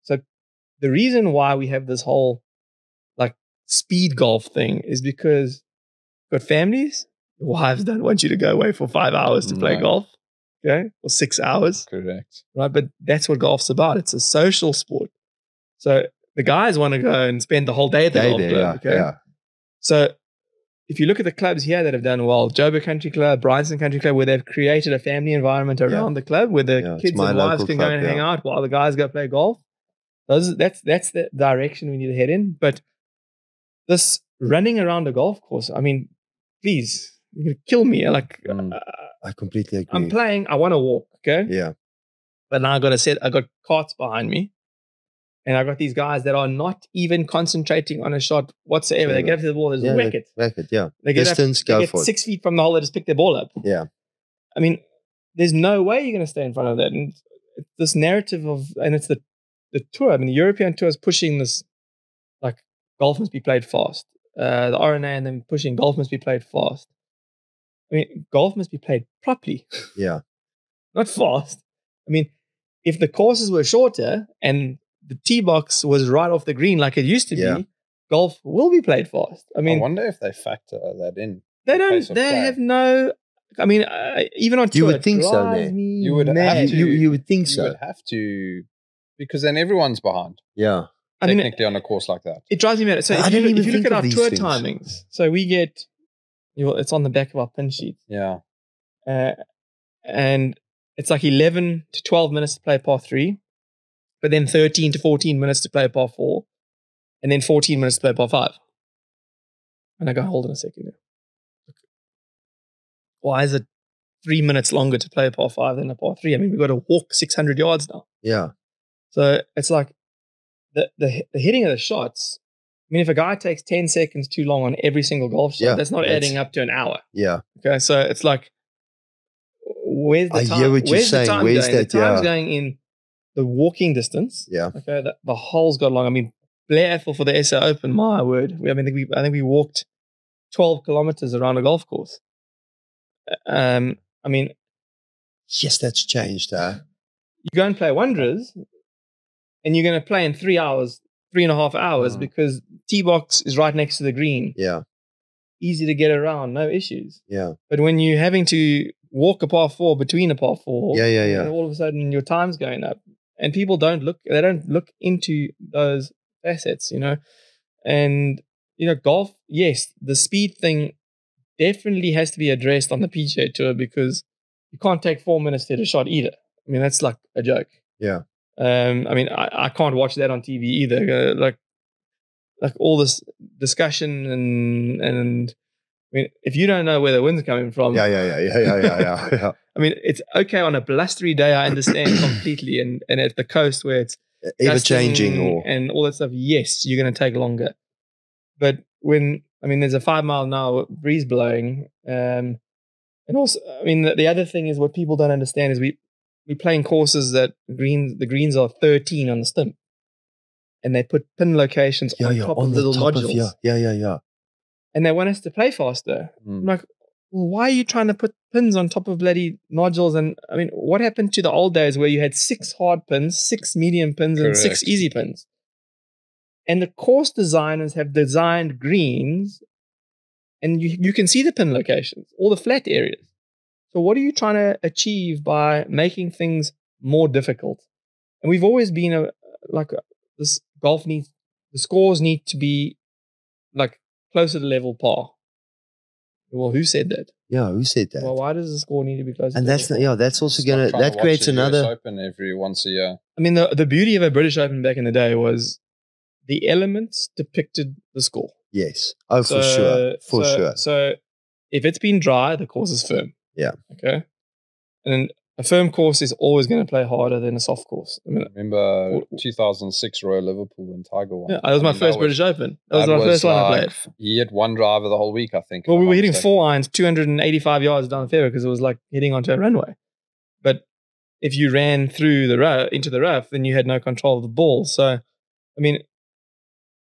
Speaker 2: So the reason why we have this whole like speed golf thing is because you've got families, your wives don't want you to go away for 5 hours to play golf. Okay. Or 6 hours.
Speaker 3: Correct.
Speaker 2: Right. But that's what golf's about. It's a social sport. So the guys want to go and spend the whole day at the golf club. Okay.
Speaker 1: Yeah.
Speaker 2: So if you look at the clubs here that have done well, Joburg Country Club, Bryanston Country Club, where they've created a family environment around the club where the kids and wives can go and hang out while the guys go play golf. That's the direction we need to head in. But this running around a golf course, I mean, please, you're going to kill me. Like,
Speaker 1: I completely agree.
Speaker 2: I'm playing, I want to walk, okay?
Speaker 1: Yeah.
Speaker 2: But now I got carts behind me. And I got these guys that are not even concentrating on a shot whatsoever. They get up to the ball, they just whack it.
Speaker 1: Whack it, yeah.
Speaker 2: They get
Speaker 1: Distance,
Speaker 2: go
Speaker 1: for it.
Speaker 2: 6 feet from the hole, they just pick their ball up.
Speaker 1: Yeah.
Speaker 2: I mean, there's no way you're going to stay in front of that. And this narrative and it's the tour. I mean, the European tour is pushing this, like, golf must be played fast. The RNA and them pushing golf must be played fast. I mean, golf must be played properly.
Speaker 1: Yeah.
Speaker 2: Not fast. I mean, if the courses were shorter and the tee box was right off the green like it used to be, golf will be played fast. I mean,
Speaker 3: I wonder if they factor that in.
Speaker 2: They don't. They have no. I mean, even on tour,
Speaker 1: you would think so. Man.
Speaker 3: You would have to.
Speaker 1: You would think so.
Speaker 3: You would have to, because then everyone's behind.
Speaker 1: Yeah.
Speaker 3: Technically, on a course like that,
Speaker 2: it drives me mad. So if you look at our tour timings, so we get, it's on the back of our pin sheet.
Speaker 3: Yeah.
Speaker 2: And it's like 11 to 12 minutes to play par 3. But then 13 to 14 minutes to play a par 4. And then 14 minutes to play par 5. And I go, hold on a second. Why is it 3 minutes longer to play a par 5 than a par 3? I mean, we've got to walk 600 yards now.
Speaker 1: Yeah.
Speaker 2: So it's like the hitting of the shots. I mean, if a guy takes 10 seconds too long on every single golf shot, that's not adding up to an hour.
Speaker 1: Yeah.
Speaker 2: Okay, so it's like, where's the time?
Speaker 1: I hear what you're saying. Where's that?
Speaker 2: The time's going in the walking distance.
Speaker 1: Yeah.
Speaker 2: Okay. The hole's got long. I mean, Blair Ethel for the SA Open, my word. I think we walked 12 kilometers around a golf course. I mean,
Speaker 1: yes, that's changed. You
Speaker 2: go and play Wanderers, and you're going to play in 3 hours, 3.5 hours, because tee box is right next to the green.
Speaker 1: Yeah.
Speaker 2: Easy to get around, no issues.
Speaker 1: Yeah.
Speaker 2: But when you're having to walk a par 4 between a par 4, and all of a sudden your time's going up. And people don't look into those facets, and, golf, yes, the speed thing definitely has to be addressed on the PGA Tour because you can't take 4 minutes to hit a shot either. I mean, that's like a joke.
Speaker 1: Yeah.
Speaker 2: I mean, I can't watch that on TV either. Like all this discussion and I mean, if you don't know where the wind's coming from.
Speaker 1: Yeah.
Speaker 2: I mean, it's okay on a blustery day. I understand completely. And at the coast where it's
Speaker 1: ever changing
Speaker 2: and all that stuff, yes, you're going to take longer. But there's a 5 mile an hour breeze blowing. And also, I mean, the other thing is what people don't understand is we're playing courses that the greens are 13 on the stump. And they put pin locations on top of little nodules.
Speaker 1: Yeah.
Speaker 2: And they want us to play faster. I'm like, well, why are you trying to put pins on top of bloody nodules? And I mean, what happened to the old days where you had 6 hard pins, 6 medium pins, and 6 easy pins? And the course designers have designed greens, and you can see the pin locations, all the flat areas. So what are you trying to achieve by making things more difficult? And we've always been this golf the scores need to be like closer to level par. Well, who said that?
Speaker 1: Yeah, who said that?
Speaker 2: Well, why does the score need to be closer?
Speaker 1: And that's that's also that creates another.
Speaker 3: US Open every once a year.
Speaker 2: I mean, the beauty of a British Open back in the day was the elements depicted the score.
Speaker 1: Yes. Oh, for sure.
Speaker 2: So if it's been dry, the course is firm.
Speaker 1: Yeah.
Speaker 2: Okay. And a firm course is always going to play harder than a soft course. I mean,
Speaker 3: remember 2006 Royal Liverpool and Tiger won.
Speaker 2: Yeah, that was my first British Open. That was my first one I played.
Speaker 3: He hit one driver the whole week, I think.
Speaker 2: Well, we were hitting 4 irons, 285 yards down the fairway because it was like hitting onto a runway. But if you ran through into the rough, then you had no control of the ball. So, I mean,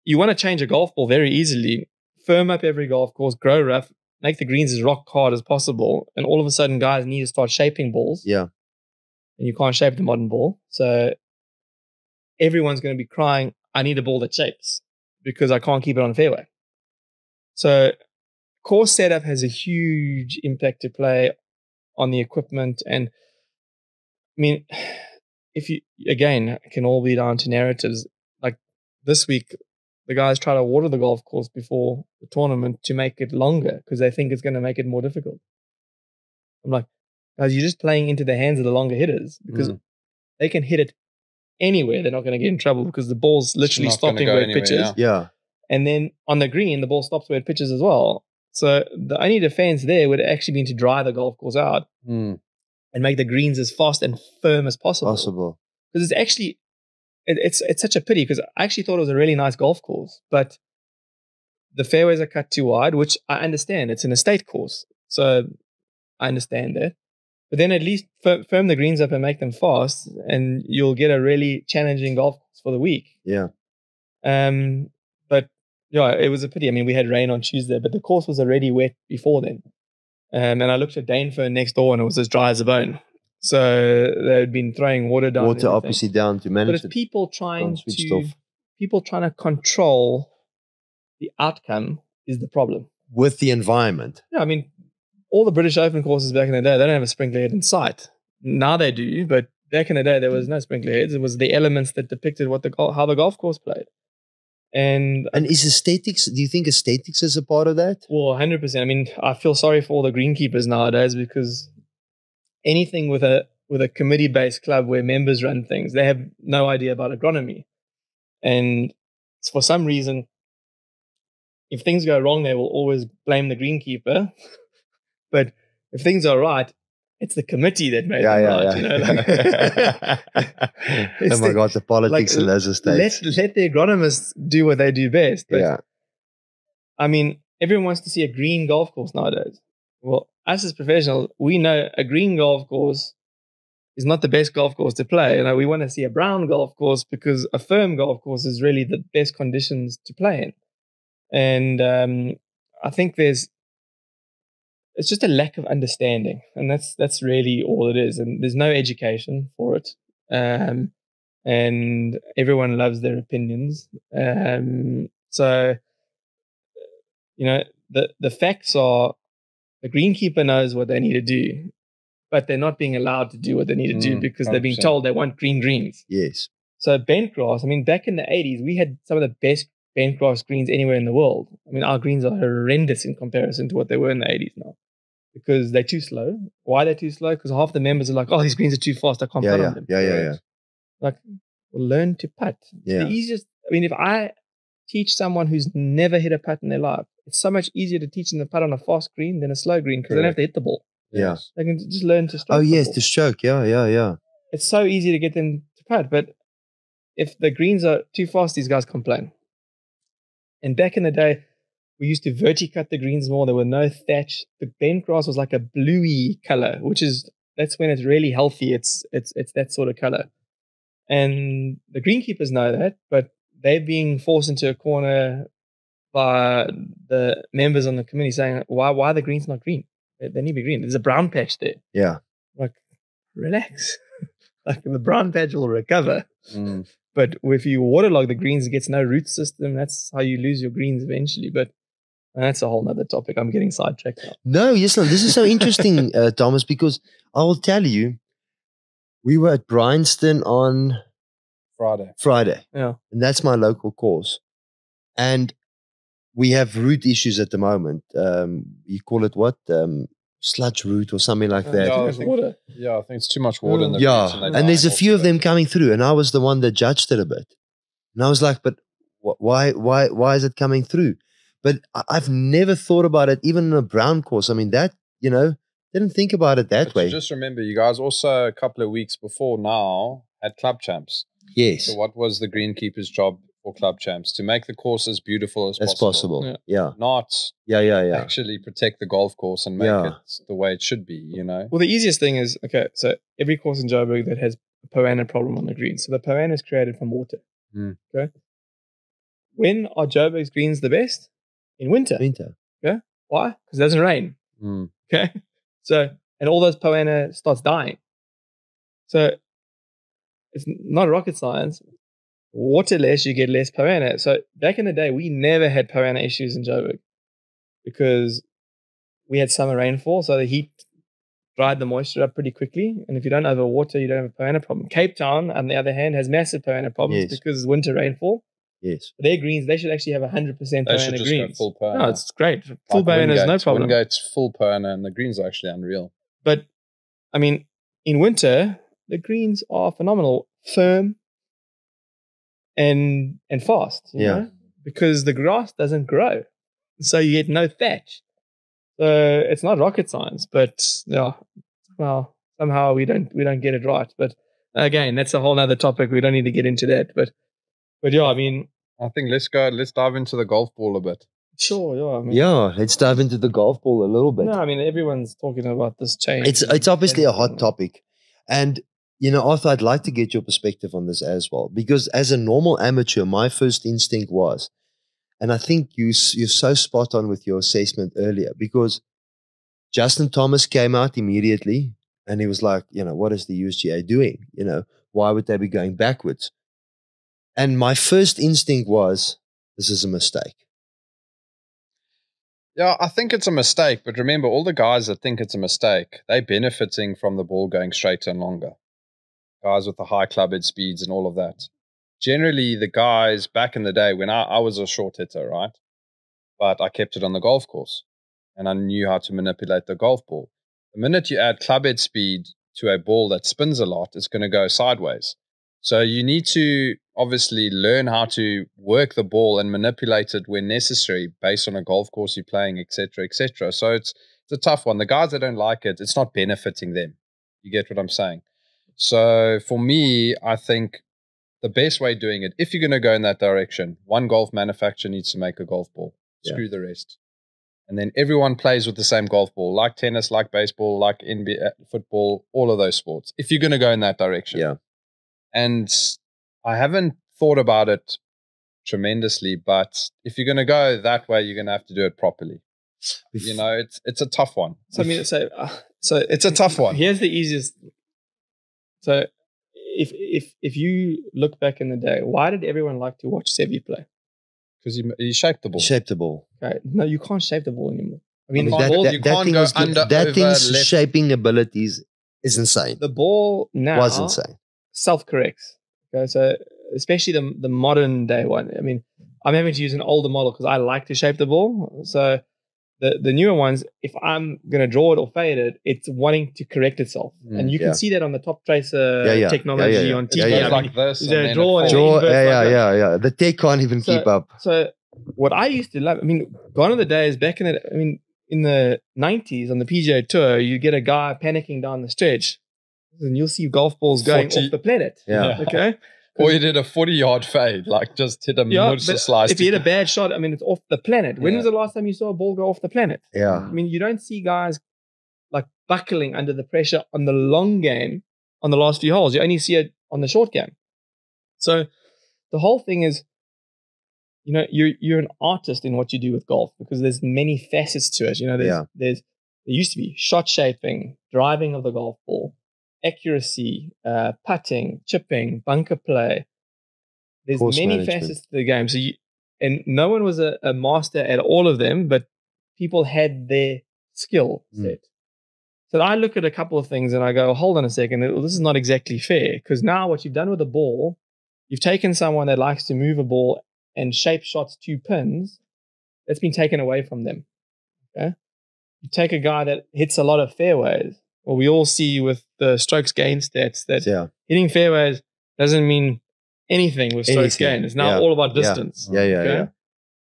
Speaker 2: you want to change a golf ball very easily. Firm up every golf course, grow rough, make the greens as rock hard as possible. And all of a sudden, guys need to start shaping balls.
Speaker 1: Yeah.
Speaker 2: And you can't shape the modern ball. So everyone's going to be crying, I need a ball that shapes because I can't keep it on the fairway. So course setup has a huge impact to play on the equipment. And I mean, if you, again, it can all be down to narratives. Like this week, the guys try to water the golf course before the tournament to make it longer because they think it's going to make it more difficult. I'm like, guys, you're just playing into the hands of the longer hitters because they can hit it anywhere. They're not going to get in trouble because the ball's literally stopping where it pitches.
Speaker 1: Yeah.
Speaker 2: And then on the green, the ball stops where it pitches as well. So the only defense there would actually be to dry the golf course out and make the greens as fast and firm as possible. Because it's actually, it's such a pity because I actually thought it was a really nice golf course, but the fairways are cut too wide, which I understand. It's an estate course. So I understand that. But then at least firm the greens up and make them fast and you'll get a really challenging golf course for the week.
Speaker 1: Yeah.
Speaker 2: But yeah, it was a pity. I mean, we had rain on Tuesday, but the course was already wet before then. And I looked at Danefern next door and it was as dry as a bone. So they had been throwing water down.
Speaker 1: Water obviously down to manage it.
Speaker 2: But it's people trying to control the outcome is the problem.
Speaker 1: With the environment.
Speaker 2: Yeah, I mean, all the British Open courses back in the day, they don't have a sprinkler head in sight. Now they do, but back in the day, there was no sprinkler heads. It was the elements that depicted how the golf course played. And
Speaker 1: is aesthetics, do you think aesthetics is a part of that?
Speaker 2: Well, 100%. I mean, I feel sorry for all the greenkeepers nowadays because anything with a committee-based club where members run things, they have no idea about agronomy. And for some reason, if things go wrong, they will always blame the greenkeeper. But if things are right, it's the committee that made them right. You know,
Speaker 1: oh my God, the politics in those estates.
Speaker 2: Let the agronomists do what they do best. But, I mean, everyone wants to see a green golf course nowadays. Well, us as professionals, we know a green golf course is not the best golf course to play. You know, we want to see a brown golf course because a firm golf course is really the best conditions to play in. And I think it's just a lack of understanding, and that's really all it is. And there's no education for it, and everyone loves their opinions. So, you know, the facts are the greenkeeper knows what they need to do, but they're not being allowed to do what they need to do because 100%. They're being told they want green greens.
Speaker 1: Yes.
Speaker 2: So bent grass. I mean, back in the 80s, we had some of the best bent grass greens anywhere in the world. I mean, our greens are horrendous in comparison to what they were in the 80s now. Because they're too slow. Why are they too slow? Because half the members are like, oh, these greens are too fast. I can't putt on them.
Speaker 1: Yeah.
Speaker 2: Like, well, learn to putt.
Speaker 1: Yeah.
Speaker 2: The easiest, I mean, if I teach someone who's never hit a putt in their life, it's so much easier to teach them to putt on a fast green than a slow green because they don't have to hit the ball.
Speaker 1: Yeah.
Speaker 2: They can just learn to stroke.
Speaker 1: Oh, yes, to stroke. Yeah.
Speaker 2: It's so easy to get them to putt. But if the greens are too fast, these guys complain. And back in the day, we used to verticut the greens more. There were no thatch. The bent grass was like a bluey color, that's when it's really healthy. It's that sort of color. And the greenkeepers know that, but they're being forced into a corner by the members on the committee saying, why are the greens not green? They need to be green. There's a brown patch there.
Speaker 1: Yeah.
Speaker 2: Like, relax. Like the brown patch will recover. But if you waterlog the greens, it gets no root system. That's how you lose your greens eventually. But that's a whole nother topic. I'm getting sidetracked now.
Speaker 1: No, yes, this is so interesting, Thomas, because I will tell you, we were at Bryanston on Friday.
Speaker 2: Yeah.
Speaker 1: And that's my local course. And we have root issues at the moment. You call it what? Sludge root or something like that.
Speaker 3: I think it's too much water in the roots.
Speaker 1: And there's a few of them coming through. And I was the one that judged it a bit. And I was like, but why is it coming through? But I've never thought about it, even in a brown course. I mean, that, didn't think about it that way.
Speaker 3: Just remember, you guys also a couple of weeks before now had club champs.
Speaker 1: Yes.
Speaker 3: So what was the greenkeeper's job for club champs? To make the course as beautiful as possible.
Speaker 1: Yeah.
Speaker 3: Not
Speaker 1: yeah.
Speaker 3: actually protect the golf course and make it the way it should be,
Speaker 2: Well, the easiest thing is, so every course in Joburg that has a Poana problem on the green. So the Poana is created from water. Okay. when are Joburg's greens the best? In winter. Okay. Why? Because it doesn't rain. Okay. So, and all those poana starts dying. So it's not rocket science. Water less, you get less poana. So back in the day, we never had poana issues in Joburg because we had summer rainfall. So the heat dried the moisture up pretty quickly. And if you don't overwater, you don't have a poana problem. Cape Town, on the other hand, has massive poana problems because winter rainfall.
Speaker 1: Yes.
Speaker 2: Their greens, they should actually have 100% poana greens.
Speaker 3: Full poana.
Speaker 2: No, it's great. Full poana is no problem.
Speaker 3: Wingate's full poana and the greens are actually unreal.
Speaker 2: But, I mean, in winter, the greens are phenomenal. Firm and fast. You know? Because the grass doesn't grow. So you get no thatch. So it's not rocket science, but well, somehow we don't get it right. But again, that's a whole other topic. We don't need to get into that. But yeah, I mean,
Speaker 3: I think let's dive into the golf ball a bit.
Speaker 2: Sure, yeah. I mean,
Speaker 1: let's dive into the golf ball a little bit.
Speaker 2: No, I mean, everyone's talking about this change.
Speaker 1: It's obviously a hot topic. And, Arthur, I'd like to get your perspective on this as well. Because as a normal amateur, my first instinct was, and I think you're so spot on with your assessment earlier, because Justin Thomas came out immediately and he was like, what is the USGA doing? Why would they be going backwards? And my first instinct was, this is a mistake.
Speaker 3: Yeah, I think it's a mistake. But remember, all the guys that think it's a mistake, they're benefiting from the ball going straighter and longer. Guys with the high club head speeds and all of that. Generally, the guys back in the day when I was a short hitter, right? But I kept it on the golf course and I knew how to manipulate the golf ball. The minute you add club head speed to a ball that spins a lot, it's going to go sideways. So you need to obviously learn how to work the ball and manipulate it when necessary based on a golf course you're playing, etc., etc. So it's a tough one. The guys that don't like it, it's not benefiting them. You get what I'm saying? So for me, I think the best way of doing it, if you're going to go in that direction, one golf manufacturer needs to make a golf ball. Screw the rest. And then everyone plays with the same golf ball, like tennis, like baseball, like NBA, football, all of those sports, if you're going to go in that direction.
Speaker 1: Yeah.
Speaker 3: And I haven't thought about it tremendously, but if you're going to go that way, you're going to have to do it properly. It's a tough one.
Speaker 2: So I mean, so
Speaker 3: it's a tough one.
Speaker 2: Here's the easiest. So if you look back in the day, why did everyone like to watch Sevi play?
Speaker 3: Because he shaped the ball.
Speaker 1: Shaped the ball.
Speaker 2: Okay. No, you can't shape the ball anymore. I mean,
Speaker 1: that thing's shaping abilities is insane.
Speaker 2: The ball now
Speaker 1: was insane.
Speaker 2: Self-corrects. Okay, so especially the modern day one. I mean, I'm having to use an older model because I like to shape the ball. So the newer ones, if I'm going to draw it or fade it, it's wanting to correct itself. And you can see that on the top tracer technology on TV.
Speaker 3: It goes like this.
Speaker 1: The tech can't even keep up.
Speaker 2: So what I used to love, I mean, gone are the days back in in the 90s on the PGA Tour, you get a guy panicking down the stretch and you'll see golf balls going off the planet.
Speaker 1: Yeah.
Speaker 2: Okay.
Speaker 3: Or you did a 40-yard fade, like just hit a slice.
Speaker 2: If you hit a bad shot, I mean, it's off the planet. When was the last time you saw a ball go off the planet?
Speaker 1: Yeah.
Speaker 2: I mean, you don't see guys like buckling under the pressure on the long game on the last few holes. You only see it on the short game. So the whole thing is, you're an artist in what you do with golf because there's many facets to it. There used to be shot shaping, driving of the golf ball, accuracy, putting, chipping, bunker play. There's many facets to the game. So and no one was a master at all of them, but people had their skill set. So I look at a couple of things and I go, hold on a second, this is not exactly fair because now what you've done with the ball, you've taken someone that likes to move a ball and shape shots to pins. That's been taken away from them. Okay, you take a guy that hits a lot of fairways. Well, we all see with the strokes gain stats that hitting fairways doesn't mean anything with strokes gain. It's now all about distance.
Speaker 1: Yeah.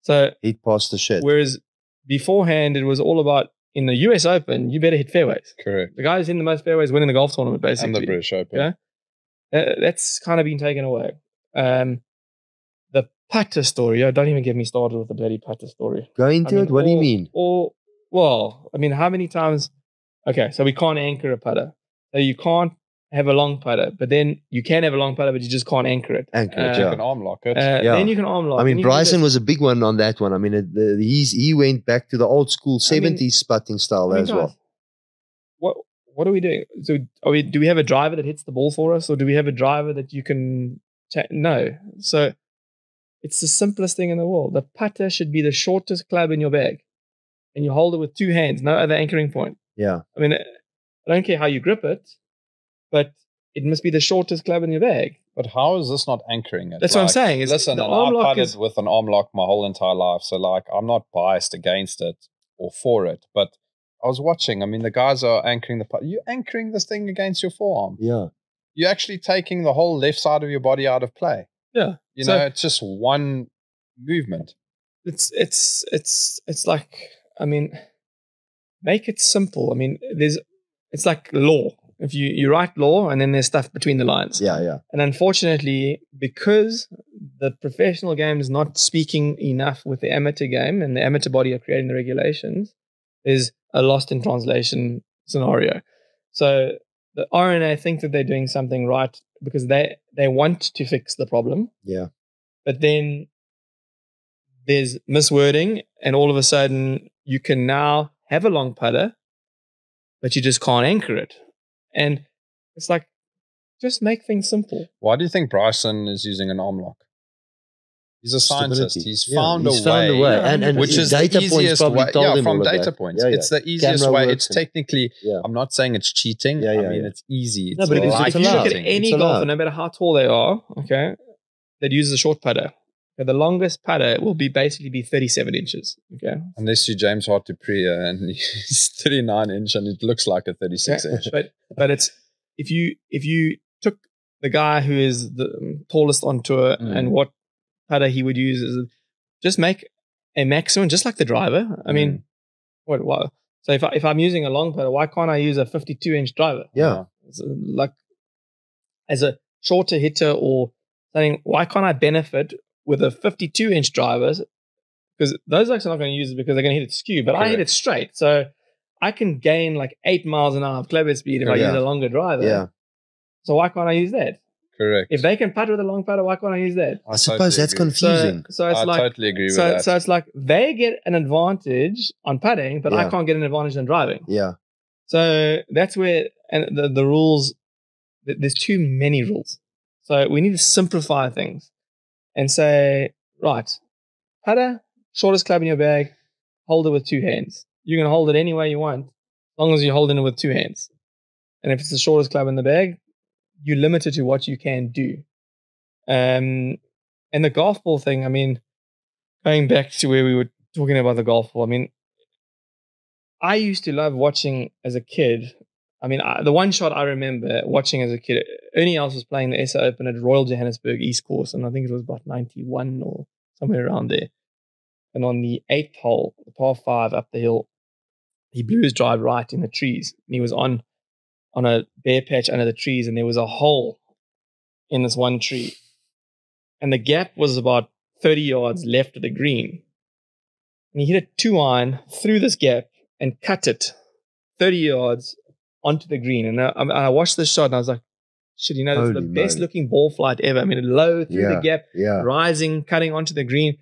Speaker 2: So
Speaker 1: hit past the shit.
Speaker 2: Whereas beforehand, it was all about in the US Open, you better hit fairways.
Speaker 3: Correct.
Speaker 2: The guy who's hitting the most fairways winning the golf tournament, basically.
Speaker 3: And the British Open.
Speaker 2: Yeah, that's kind of been taken away. The putter story. Don't even get me started with the bloody putter story.
Speaker 1: Go into it. What do you mean?
Speaker 2: Well, I mean, how many times? Okay, so we can't anchor a putter. So you can't have a long putter, but then you can have a long putter, but you just can't anchor it.
Speaker 3: You can arm lock it.
Speaker 2: Then you can arm lock.
Speaker 1: I mean, Bryson was a big one on that one. I mean, he went back to the old school 70s putting style as well.
Speaker 2: What are we doing? So do we have a driver that hits the ball for us, or do we have a driver that you can no? So it's the simplest thing in the world. The putter should be the shortest club in your bag, and you hold it with 2 hands, no other anchoring point.
Speaker 1: Yeah.
Speaker 2: I mean, I don't care how you grip it, but it must be the shortest club in your bag.
Speaker 3: But how is this not anchoring it?
Speaker 2: That's what I'm saying.
Speaker 3: Listen, I putted with an arm lock my whole entire life, so like I'm not biased against it or for it. But I was watching. I mean, the guys are anchoring the putt. You're anchoring this thing against your forearm.
Speaker 1: Yeah.
Speaker 3: You're actually taking the whole left side of your body out of play.
Speaker 2: Yeah.
Speaker 3: You know, it's just one movement.
Speaker 2: It's like, I mean, make it simple. I mean, it's like law. If you write law and then there's stuff between the lines.
Speaker 1: Yeah, yeah.
Speaker 2: And unfortunately, because the professional game is not speaking enough with the amateur game and the amateur body are creating the regulations, is a lost in translation scenario. So the RNA think that they're doing something right because they want to fix the problem.
Speaker 1: Yeah.
Speaker 2: But then there's miswording, and all of a sudden you can now have a long putter, but you just can't anchor it. And it's like, just make things simple.
Speaker 3: Why do you think Bryson is using an arm lock? He's a scientist.
Speaker 1: Stability.
Speaker 3: He's found a way.
Speaker 1: And
Speaker 3: which is
Speaker 1: data
Speaker 3: the easiest
Speaker 1: points
Speaker 3: way.
Speaker 1: told him
Speaker 3: From
Speaker 1: all of
Speaker 3: data
Speaker 1: that.
Speaker 3: points.
Speaker 1: Yeah,
Speaker 3: it's the easiest
Speaker 1: Camera
Speaker 3: way.
Speaker 1: works
Speaker 3: It's technically, I'm not saying it's cheating. I mean, it's easy. It's
Speaker 2: no, but if you look at
Speaker 3: cheating.
Speaker 2: any golfer, no matter how tall they are, okay, that uses a short putter, okay, the longest putter will basically be 37 inches. Okay.
Speaker 3: Unless you're James Hart-Dupree and he's 39 inch and it looks like a 36 inch.
Speaker 2: But it's if you took the guy who is the tallest on tour and what putter he would use is just make a maximum, just like the driver. I mean, what? So if I'm using a long putter, why can't I use a 52-inch driver?
Speaker 1: Yeah.
Speaker 2: Like as a shorter hitter or something, why can't I benefit with a 52-inch driver? Because those guys are not going to use it because they're going to hit it skew, but I hit it straight. So I can gain like 8 miles an hour of club speed if I use a longer driver.
Speaker 1: Yeah.
Speaker 2: So why can't I use that?
Speaker 3: Correct.
Speaker 2: If they can putt with a long putter, why can't I use that?
Speaker 1: I suppose that's confusing.
Speaker 2: So it's
Speaker 3: I totally agree with that.
Speaker 2: So it's like they get an advantage on putting, but I can't get an advantage on driving.
Speaker 1: Yeah.
Speaker 2: So that's where the rules, there's too many rules. So we need to simplify things and say, right, putter, shortest club in your bag, hold it with 2 hands. You can hold it any way you want, as long as you're holding it with 2 hands. And if it's the shortest club in the bag, you're limited to what you can do. And the golf ball thing, I mean, going back to where we were talking about the golf ball, I mean, I used to love watching as a kid. I mean, the one shot I remember watching as a kid, Ernie Els was playing the SA Open at Royal Johannesburg East Course, and I think it was about 91 or somewhere around there. And on the 8th hole, the par 5 up the hill, he blew his drive right in the trees. And he was on a bare patch under the trees, and there was a hole in this one tree. And the gap was about 30 yards left of the green. And he hit a 2-iron through this gap and cut it 30 yards onto the green. And I watched this shot and I was like, shit, you know, that's the best looking ball flight ever. I mean, low through the gap, rising, cutting onto the green.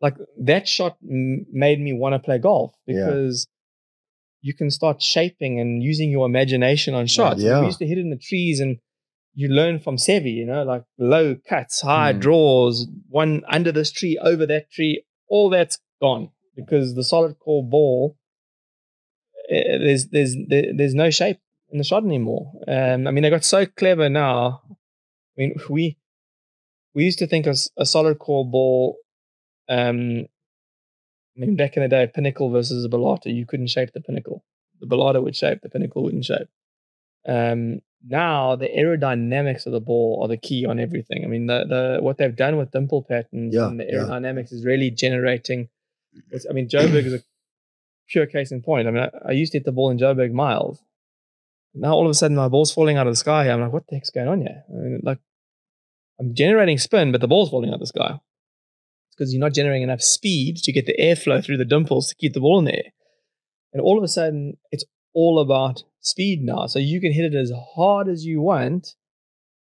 Speaker 2: Like that shot made me want to play golf because you can start shaping and using your imagination on shots. We used to hit it in the trees and you learn from Sevi, you know, like low cuts, high draws, one under this tree, over that tree, all that's gone because the solid core ball, there's no shape in the shot anymore. I mean, they got so clever now. I mean, we used to think a solid core ball, I mean, back in the day, pinnacle versus a Bellotta, you couldn't shape the pinnacle. The Bellotta would shape, the pinnacle wouldn't shape. Now, the aerodynamics of the ball are the key on everything. I mean, what they've done with dimple patterns and the aerodynamics is really generating. I mean, Joburg is a pure case in point. I mean, I used to hit the ball in Joburg miles. Now, all of a sudden, my ball's falling out of the sky here. I'm like, what the heck's going on here? I mean, like, I'm generating spin, but the ball's falling out of the sky. Because you're not generating enough speed to get the airflow through the dimples to keep the ball in the air. And all of a sudden, it's all about speed now, so you can hit it as hard as you want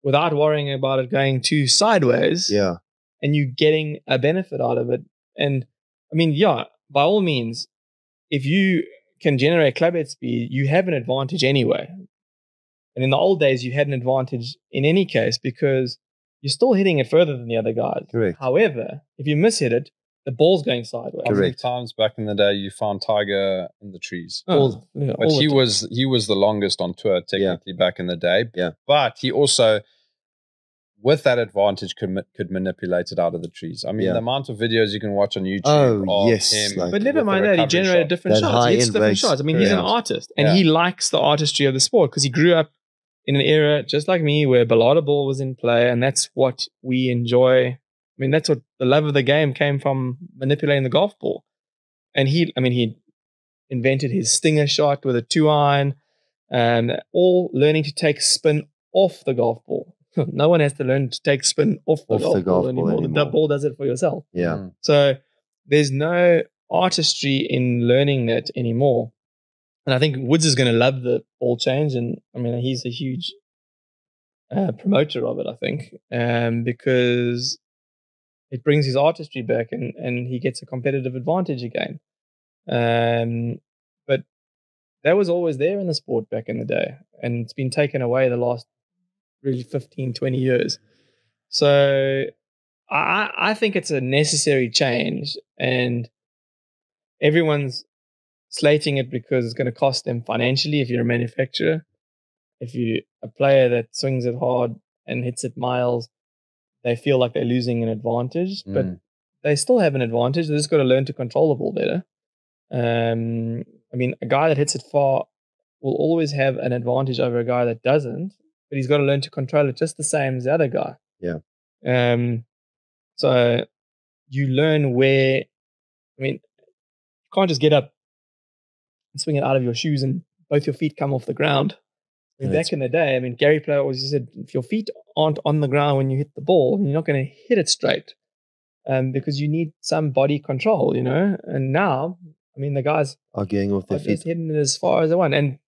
Speaker 2: without worrying about it going too sideways.
Speaker 1: Yeah.
Speaker 2: And you getting a benefit out of it. And I mean, yeah, by all means, if you can generate club head speed, you have an advantage anyway. And in the old days, you had an advantage in any case because you're still hitting it further than the other guys.
Speaker 1: Correct.
Speaker 2: However, if you miss-hit it, the ball's going sideways.
Speaker 3: How many times back in the day you found Tiger in the trees?
Speaker 2: Oh,
Speaker 3: but he was the longest on tour technically back in the day.
Speaker 1: Yeah.
Speaker 3: But he also, with that advantage, could manipulate it out of the trees. I mean, the amount of videos you can watch on YouTube of him.
Speaker 2: But never mind that, he generated different shots. He hits different shots. I mean, he's an artist, and he likes the artistry of the sport because he grew up in an era just like me where Ballada ball was in play, and that's what we enjoy. I mean, that's what the love of the game came from, manipulating the golf ball. And he invented his stinger shot with a 2-iron, all learning to take spin off the golf ball. No one has to learn to take spin off the golf ball anymore. The ball does it for yourself.
Speaker 1: Yeah.
Speaker 2: So there's no artistry in learning that anymore. And I think Woods is going to love the ball change. And I mean, he's a huge promoter of it, I think, because it brings his artistry back and he gets a competitive advantage again. But that was always there in the sport back in the day. And it's been taken away the last really 15, 20 years. So I think it's a necessary change, and everyone's slating it because it's going to cost them financially if you're a manufacturer. If you're a player that swings it hard and hits it miles, they feel like they're losing an advantage, but they still have an advantage. They just got to learn to control the ball better. I mean, a guy that hits it far will always have an advantage over a guy that doesn't, but he's got to learn to control it just the same as the other guy.
Speaker 1: Yeah.
Speaker 2: So you learn where, I mean, you can't just get up and swing it out of your shoes and both your feet come off the ground. I mean, back in the day, I mean, Gary Player always said, if your feet aren't on the ground when you hit the ball, you're not going to hit it straight, because you need some body control, you know. And now, I mean, the guys
Speaker 1: are getting off their feet,
Speaker 2: just hitting it as far as they want. And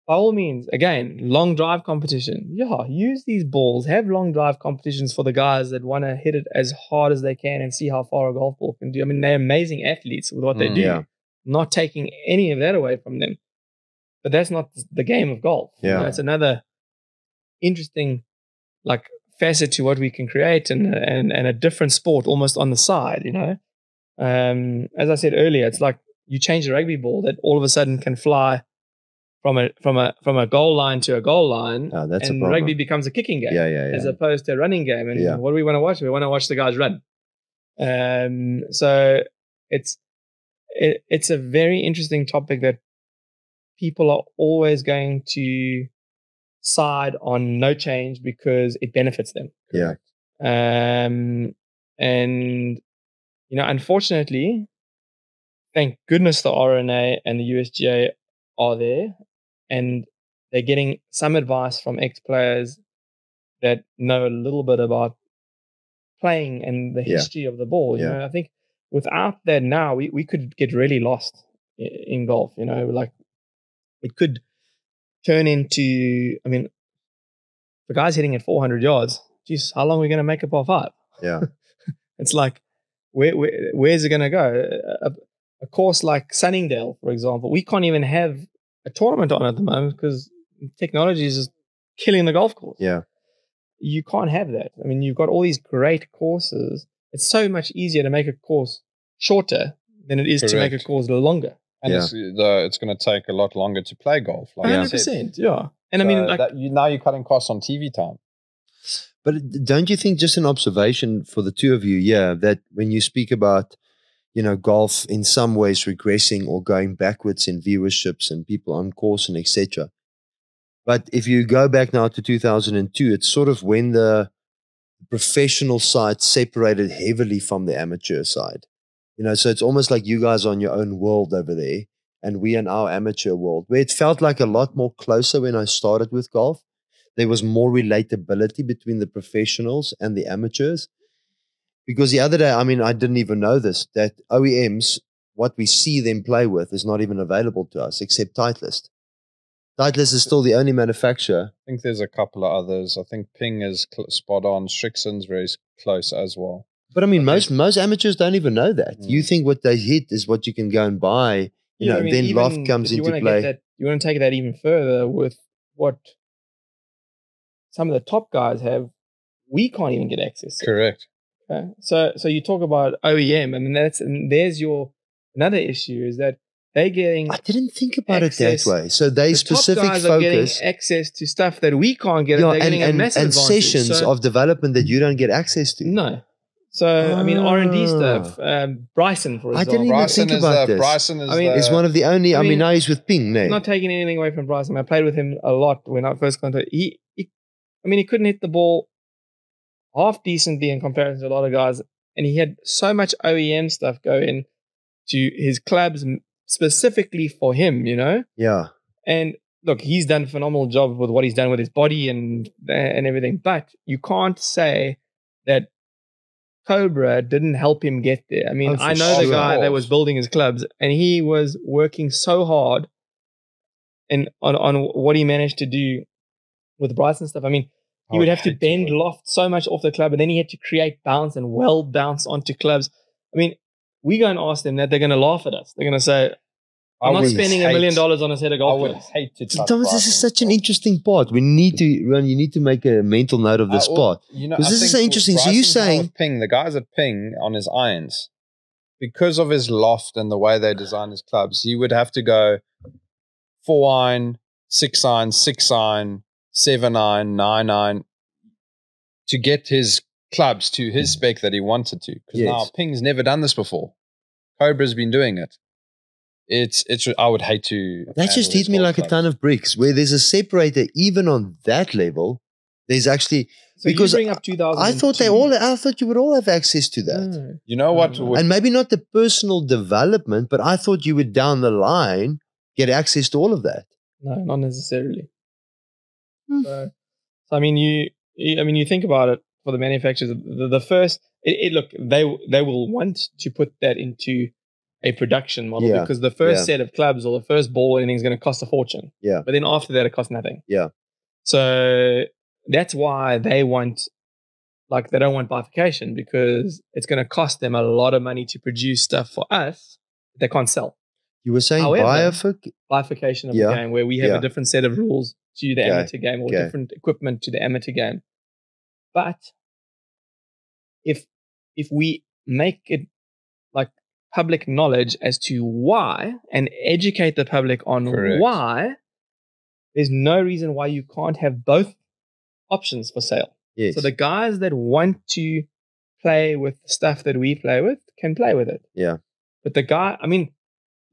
Speaker 2: by all means, again, long drive competition. Yeah, use these balls. Have long drive competitions for the guys that want to hit it as hard as they can and see how far a golf ball can do. I mean, they're amazing athletes with what they do.
Speaker 1: Yeah.
Speaker 2: Not taking any of that away from them. But that's not the game of golf.
Speaker 1: Yeah.
Speaker 2: You know, it's another interesting facet to what we can create, and a different sport almost on the side, you know. As I said earlier, it's like you change a rugby ball that all of a sudden can fly from a goal line to a goal line, and rugby becomes a kicking game as opposed to a running game. And what do we want to watch? We want to watch the guys run. So it's a very interesting topic that people are always going to side on no change because it benefits them.
Speaker 1: Yeah.
Speaker 2: And you know, unfortunately, thank goodness the RNA and the USGA are there, and they're getting some advice from ex-players that know a little bit about playing and the history of the ball. You know, I think without that now, we could get really lost in golf. You know, like it could turn into, I mean, the guy's hitting at 400 yards. Geez, how long are we going to make a par 5?
Speaker 1: Yeah.
Speaker 2: It's like, where's it going to go? A course like Sunningdale, for example, we can't even have a tournament on at the moment because technology is just killing the golf course.
Speaker 1: Yeah.
Speaker 2: You can't have that. I mean, you've got all these great courses. It's so much easier to make a course shorter than it is to make a course longer.
Speaker 3: And it's going to take a lot longer to play golf. Like
Speaker 2: 100%, yeah. And so I mean,
Speaker 3: now you're cutting costs on TV time.
Speaker 1: But don't you think, just an observation for the two of you, that when you speak about, you know, golf in some ways regressing or going backwards in viewerships and people on course and etc. But if you go back now to 2002, it's sort of when the professional side separated heavily from the amateur side. You know, so it's almost like you guys are on your own world over there and we in our amateur world, where it felt like a lot more closer when I started with golf. There was more relatability between the professionals and the amateurs. Because the other day, I mean, I didn't even know this, that OEMs, what we see them play with is not even available to us except Titleist. Titleist is still the only manufacturer.
Speaker 3: I think there's a couple of others. I think Ping is spot on. Strixon's very close as well.
Speaker 1: But I mean, most amateurs don't even know that. You think what they hit is what you can go and buy. You know, then loft comes into play.
Speaker 2: You want to take that even further with what some of the top guys have. We can't even get access to.
Speaker 3: Correct.
Speaker 2: Okay? So you talk about OEM, and there's your another issue is that they're getting.
Speaker 1: I didn't think about it that way. So they specific
Speaker 2: top guys
Speaker 1: focus
Speaker 2: are getting access to stuff that we can't get. They're getting a massive
Speaker 1: and
Speaker 2: advantage.
Speaker 1: sessions of development that you don't get access to.
Speaker 2: No. So I mean R&D stuff. Bryson, for example.
Speaker 1: I didn't even think about this.
Speaker 3: Bryson is
Speaker 1: one of the only. I mean, now he's with Ping. No,
Speaker 2: not taking anything away from Bryson. I played with him a lot when I first got into. He couldn't hit the ball half decently in comparison to a lot of guys, and he had so much OEM stuff go in to his clubs specifically for him. You know.
Speaker 1: Yeah.
Speaker 2: And look, he's done a phenomenal job with what he's done with his body and everything, but you can't say that Cobra didn't help him get there. I mean, I know the guy that was building his clubs, and he was working so hard and on what he managed to do with Bryson stuff. I mean, he would have to bend loft so much off the club, and then he had to create bounce and weld bounce onto clubs. I mean, we go and ask them that, they're going to laugh at us. They're going to say, I'm not spending $1 million on a set of golf clubs.
Speaker 3: I would hate to.
Speaker 1: Thomas, this is such an interesting part. You need to make a mental note of this part. Because this is so interesting. So you're saying
Speaker 3: with Ping, the guys at Ping on his irons, because of his loft and the way they design his clubs, he would have to go 4-iron, 6-iron, 6-iron, 7-iron, 9-iron to get his clubs to his spec that he wanted to. Because now Ping's never done this before. Cobra's been doing it. It's. I would hate to.
Speaker 1: That just hit me like a ton of bricks. Where there's a separator, even on that level, there's actually because
Speaker 2: you bring up 2002.
Speaker 1: I thought you would all have access to that.
Speaker 3: You know what?
Speaker 1: And maybe not the personal development, but I thought you would down the line get access to all of that.
Speaker 2: No, not necessarily. So I mean, you think about it for the manufacturers. The first, look, they will want to put that into a production model because the first set of clubs or the first ball or anything is going to cost a fortune.
Speaker 1: Yeah.
Speaker 2: But then after that, it costs nothing.
Speaker 1: Yeah.
Speaker 2: So that's why they don't want bifurcation, because it's going to cost them a lot of money to produce stuff for us that they can't sell.
Speaker 1: You were saying
Speaker 2: bifurcation of the game, where we have a different set of rules to the amateur game or different equipment to the amateur game. But if we make it like public knowledge as to why and educate the public on why, there's no reason why you can't have both options for sale.
Speaker 1: Yes.
Speaker 2: So the guys that want to play with the stuff that we play with can play with it.
Speaker 1: Yeah.
Speaker 2: But the guy, I mean,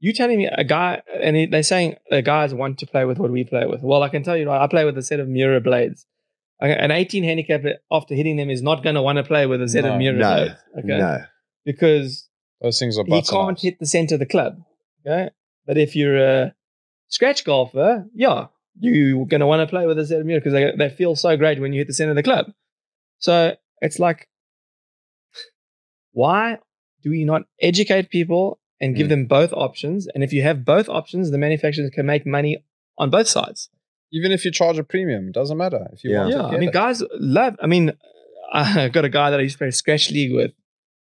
Speaker 2: you telling me a guy, and they're saying the guys want to play with what we play with. Well, I can tell you, I play with a set of Mura blades. An 18 handicap after hitting them is not going to want to play with a set of Mura blades. Okay?
Speaker 1: No.
Speaker 2: Because
Speaker 3: those things are
Speaker 2: he can't hit the center of the club. Okay? But if you're a scratch golfer, you're going to want to play with a set of Mura because they feel so great when you hit the center of the club. So it's like, why do we not educate people and give them both options? And if you have both options, the manufacturers can make money on both sides.
Speaker 3: Even if you charge a premium, it doesn't matter. If you want to get
Speaker 2: guys love. I mean, I got a guy that I used to play Scratch League with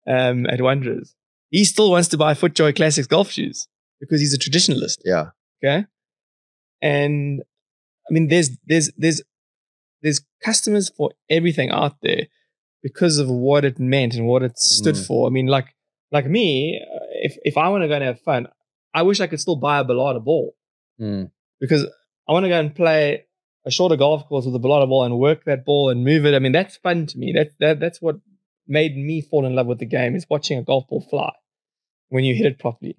Speaker 2: at Wanderers. He still wants to buy FootJoy Classics golf shoes because he's a traditionalist.
Speaker 1: Yeah.
Speaker 2: Okay. And I mean, there's customers for everything out there because of what it meant and what it stood for. I mean, like me, if I want to go and have fun, I wish I could still buy a Bellata ball because I want to go and play a shorter golf course with a Bellata ball and work that ball and move it. I mean, that's fun to me. That's what made me fall in love with the game, is watching a golf ball fly when you hit it properly.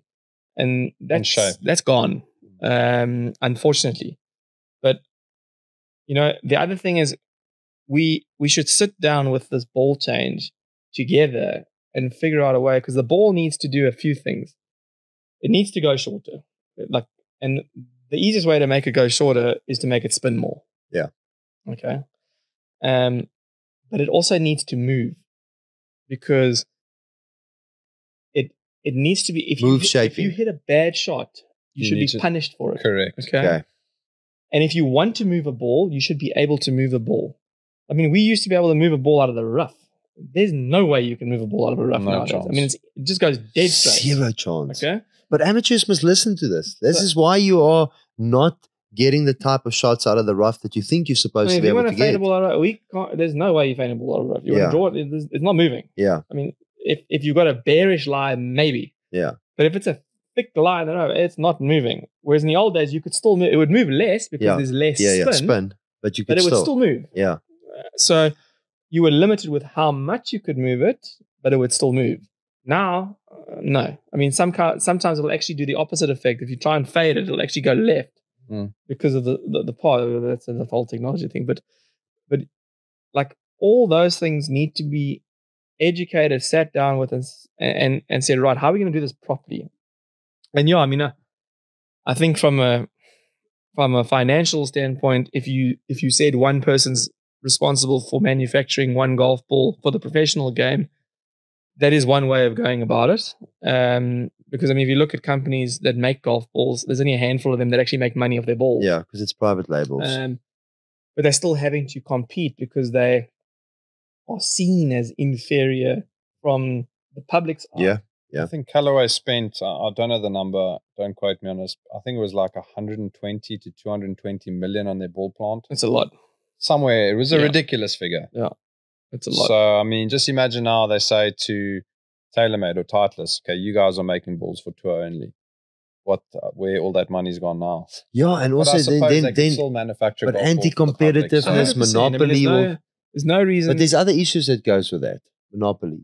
Speaker 2: And that's gone, unfortunately. But, the other thing is we should sit down with this ball change together and figure out a way, because the ball needs to do a few things. It needs to go shorter. And the easiest way to make it go shorter is to make it spin more.
Speaker 1: Yeah.
Speaker 2: Okay. But it also needs to move, because it needs to be, if you hit a bad shot, you should be punished for it.
Speaker 3: Correct.
Speaker 2: Okay. And if you want to move a ball, you should be able to move a ball. I mean, we used to be able to move a ball out of the rough. There's no way you can move a ball out of a rough nowadays.
Speaker 3: Chance.
Speaker 2: I mean, it just goes dead straight.
Speaker 1: Zero chance.
Speaker 2: Okay.
Speaker 1: But amateurs must listen to this. This is why you are not getting the type of shots out of the rough that you think you're supposed to be able to get.
Speaker 2: If you want to feint a ball out of the rough, there's no way you feint a ball out of the rough. You want to draw it, it's not moving.
Speaker 1: Yeah.
Speaker 2: I mean, if you've got a bearish lie, maybe.
Speaker 1: Yeah.
Speaker 2: But if it's a thick lie in the rough, it's not moving. Whereas in the old days, you could still move. It would move less because there's less spin.
Speaker 1: But
Speaker 2: it would still move.
Speaker 1: Yeah.
Speaker 2: So you were limited with how much you could move it, but it would still move. Now, no. I mean, sometimes it'll actually do the opposite effect. If you try and fade it, it'll actually go left because of the part. That's the whole technology thing. But like all those things need to be educated, sat down with and said, right, how are we going to do this properly? And I mean, I think from a financial standpoint, if you said one person's responsible for manufacturing one golf ball for the professional game, that is one way of going about it. Because I mean, if you look at companies that make golf balls, there's only a handful of them that actually make money off their balls.
Speaker 1: Yeah, because it's private labels.
Speaker 2: But they're still having to compete because they are seen as inferior from the public's eye.
Speaker 1: Yeah.
Speaker 3: I think Callaway spent, I don't know the number, don't quote me on this, I think it was like 120 to 220 million on their ball plant.
Speaker 2: That's a lot.
Speaker 3: Somewhere, it was a ridiculous figure.
Speaker 2: Yeah, it's a lot.
Speaker 3: So, I mean, just imagine now they say to TaylorMade or Titleist, okay, you guys are making balls for tour only. Where all that money's gone now.
Speaker 1: Yeah, and also then
Speaker 3: still manufacture,
Speaker 1: but anti-competitiveness, monopoly.
Speaker 2: There's no reason.
Speaker 1: But there's other issues that goes with that. Monopoly,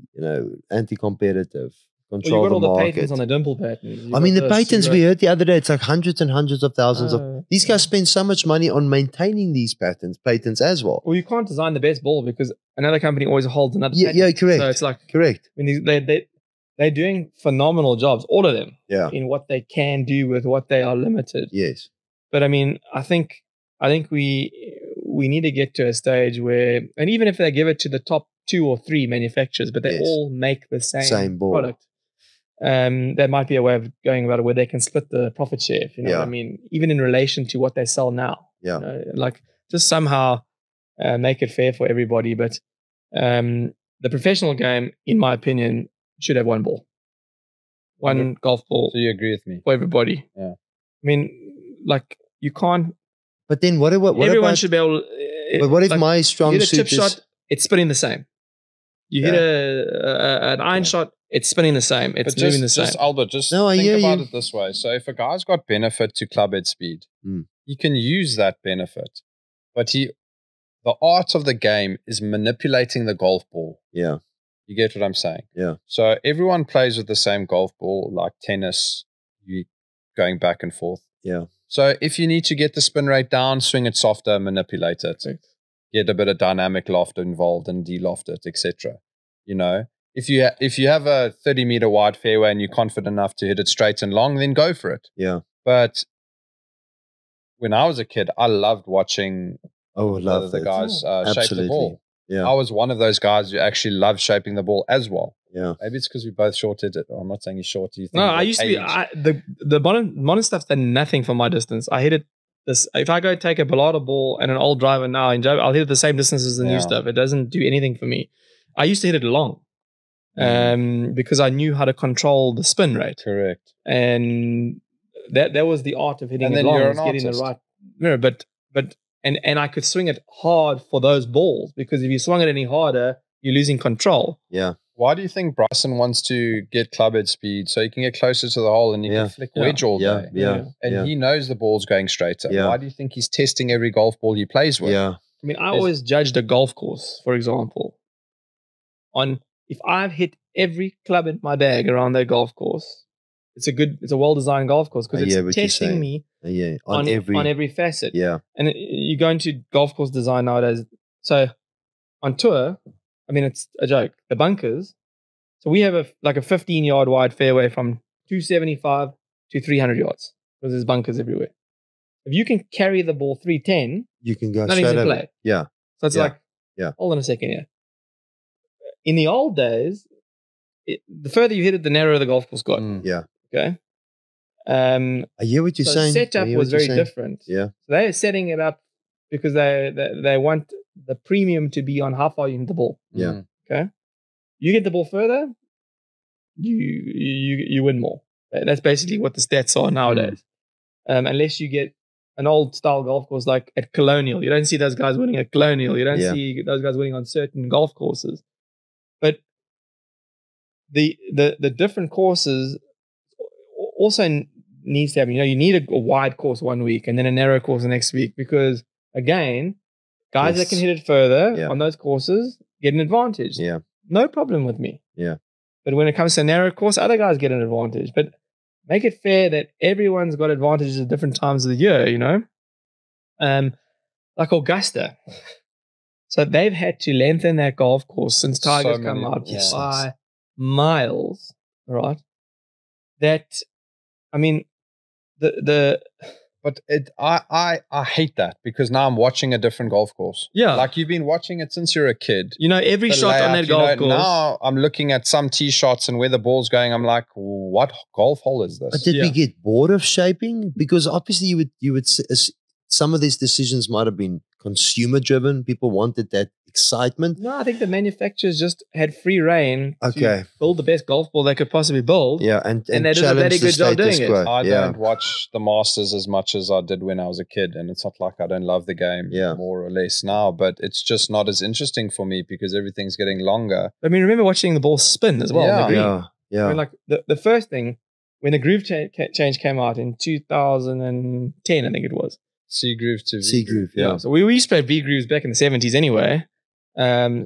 Speaker 1: anti-competitive. Control
Speaker 2: you got
Speaker 1: the
Speaker 2: all
Speaker 1: market.
Speaker 2: the patents on the dimple patent.
Speaker 1: I mean, the patents we heard the other day, it's like hundreds and hundreds of thousands of. These guys spend so much money on maintaining these patents as well.
Speaker 2: Well, you can't design the best ball because another company always holds another patent.
Speaker 1: Yeah, correct.
Speaker 2: So it's like
Speaker 1: correct.
Speaker 2: I mean, they're doing phenomenal jobs, all of them.
Speaker 1: Yeah.
Speaker 2: In what they can do with what they are limited.
Speaker 1: Yes.
Speaker 2: But I mean, I think we need to get to a stage where, and even if they give it to the top 2 or 3 manufacturers, but they all make the same product. There might be a way of going about it where they can split the profit share. If you know what I mean, even in relation to what they sell now.
Speaker 1: Yeah.
Speaker 2: Like just somehow make it fair for everybody. But the professional game, in my opinion, should have one ball, one golf ball.
Speaker 3: So you agree with me?
Speaker 2: For everybody.
Speaker 3: Yeah.
Speaker 2: I mean, like you can't.
Speaker 1: But then what
Speaker 2: everyone should be able.
Speaker 1: But what if my strong suit
Speaker 2: chip shot? It's spinning the same. You hit an iron shot. It's spinning the same. It's moving the same.
Speaker 3: Albert, think about it this way. So if a guy's got benefit to clubhead speed, he can use that benefit. But the art of the game is manipulating the golf ball.
Speaker 1: Yeah.
Speaker 3: You get what I'm saying?
Speaker 1: Yeah.
Speaker 3: So everyone plays with the same golf ball, like tennis, you going back and forth.
Speaker 1: Yeah.
Speaker 3: So if you need to get the spin rate down, swing it softer, manipulate it. Get a bit of dynamic loft involved and de-loft it, etc. If you have a 30-meter wide fairway and you're confident enough to hit it straight and long, then go for it.
Speaker 1: Yeah.
Speaker 3: But when I was a kid, I loved watching the guys shape the ball.
Speaker 1: Yeah.
Speaker 3: I was one of those guys who actually loved shaping the ball as well.
Speaker 1: Yeah.
Speaker 3: Maybe it's because we both short-headed. I'm not saying he's short.
Speaker 2: No, I used to be. The modern stuff's done nothing for my distance. I hit it. If I go take a Bellata ball and an old driver now, I'll hit it the same distance as the new stuff. It doesn't do anything for me. I used to hit it long. Because I knew how to control the spin rate.
Speaker 3: Correct.
Speaker 2: And that was the art of hitting it long, getting the right mirror. But I could swing it hard for those balls because if you swung it any harder, you're losing control.
Speaker 1: Yeah.
Speaker 3: Why do you think Bryson wants to get clubhead speed so he can get closer to the hole and he can flick wedge all day?
Speaker 1: Yeah.
Speaker 3: And he knows the ball's going straighter.
Speaker 1: Yeah.
Speaker 3: Why do you think he's testing every golf ball he plays with?
Speaker 1: Yeah.
Speaker 2: I mean, I always judged a golf course, for example, on if I've hit every club in my bag around that golf course, it's a well-designed golf course because it's testing me on every facet.
Speaker 1: Yeah.
Speaker 2: And you go into golf course design nowadays. So on tour, I mean, it's a joke. The bunkers. So we have a 15-yard wide fairway from 275 to 300 yards because there's bunkers everywhere. If you can carry the ball 310,
Speaker 1: you can go
Speaker 2: nothing's
Speaker 1: straight
Speaker 2: in
Speaker 1: over.
Speaker 2: play.
Speaker 1: Yeah.
Speaker 2: So it's hold on a second here. In the old days, the further you hit it, the narrower the golf course got.
Speaker 1: Yeah.
Speaker 2: Okay.
Speaker 1: I hear what you're
Speaker 2: so
Speaker 1: saying.
Speaker 2: setup was very different.
Speaker 1: Yeah.
Speaker 2: So they were setting it up because they want the premium to be on how far you hit the ball.
Speaker 1: Yeah.
Speaker 2: Okay. You get the ball further, you win more. That's basically what the stats are nowadays. Unless you get an old style golf course like at Colonial. You don't see those guys winning at Colonial. You don't see those guys winning on certain golf courses. But the different courses also needs to have, you need a wide course one week and then a narrow course the next week, because again, guys that can hit it further on those courses get an advantage.
Speaker 1: Yeah.
Speaker 2: No problem with me.
Speaker 1: Yeah.
Speaker 2: But when it comes to a narrow course, other guys get an advantage. But make it fair that everyone's got advantages at different times of the year, like Augusta. So they've had to lengthen that golf course since Tiger's come out by miles, right? That, I mean,
Speaker 3: But I hate that, because now I'm watching a different golf course.
Speaker 2: Yeah.
Speaker 3: Like you've been watching it since you're a kid.
Speaker 2: Every shot on that golf course.
Speaker 3: Now I'm looking at some tee shots and where the ball's going. I'm like, what golf hole is this?
Speaker 1: But did we get bored of shaping? Because obviously you would some of these decisions might have been consumer driven. People wanted that excitement.
Speaker 2: No, I think the manufacturers just had free reign to build the best golf ball they could possibly build.
Speaker 1: Yeah, and
Speaker 2: they did a very good job doing it.
Speaker 3: I don't watch the Masters as much as I did when I was a kid, and it's not like I don't love the game more or less now, but it's just not as interesting for me because everything's getting longer.
Speaker 2: I mean, remember watching the ball spin as well.
Speaker 1: Yeah.
Speaker 2: I mean, like the first thing, when the groove change came out in 2010, I think it was.
Speaker 3: C groove to V
Speaker 1: C groove, yeah.
Speaker 2: So we used to play V grooves back in the 70s anyway. But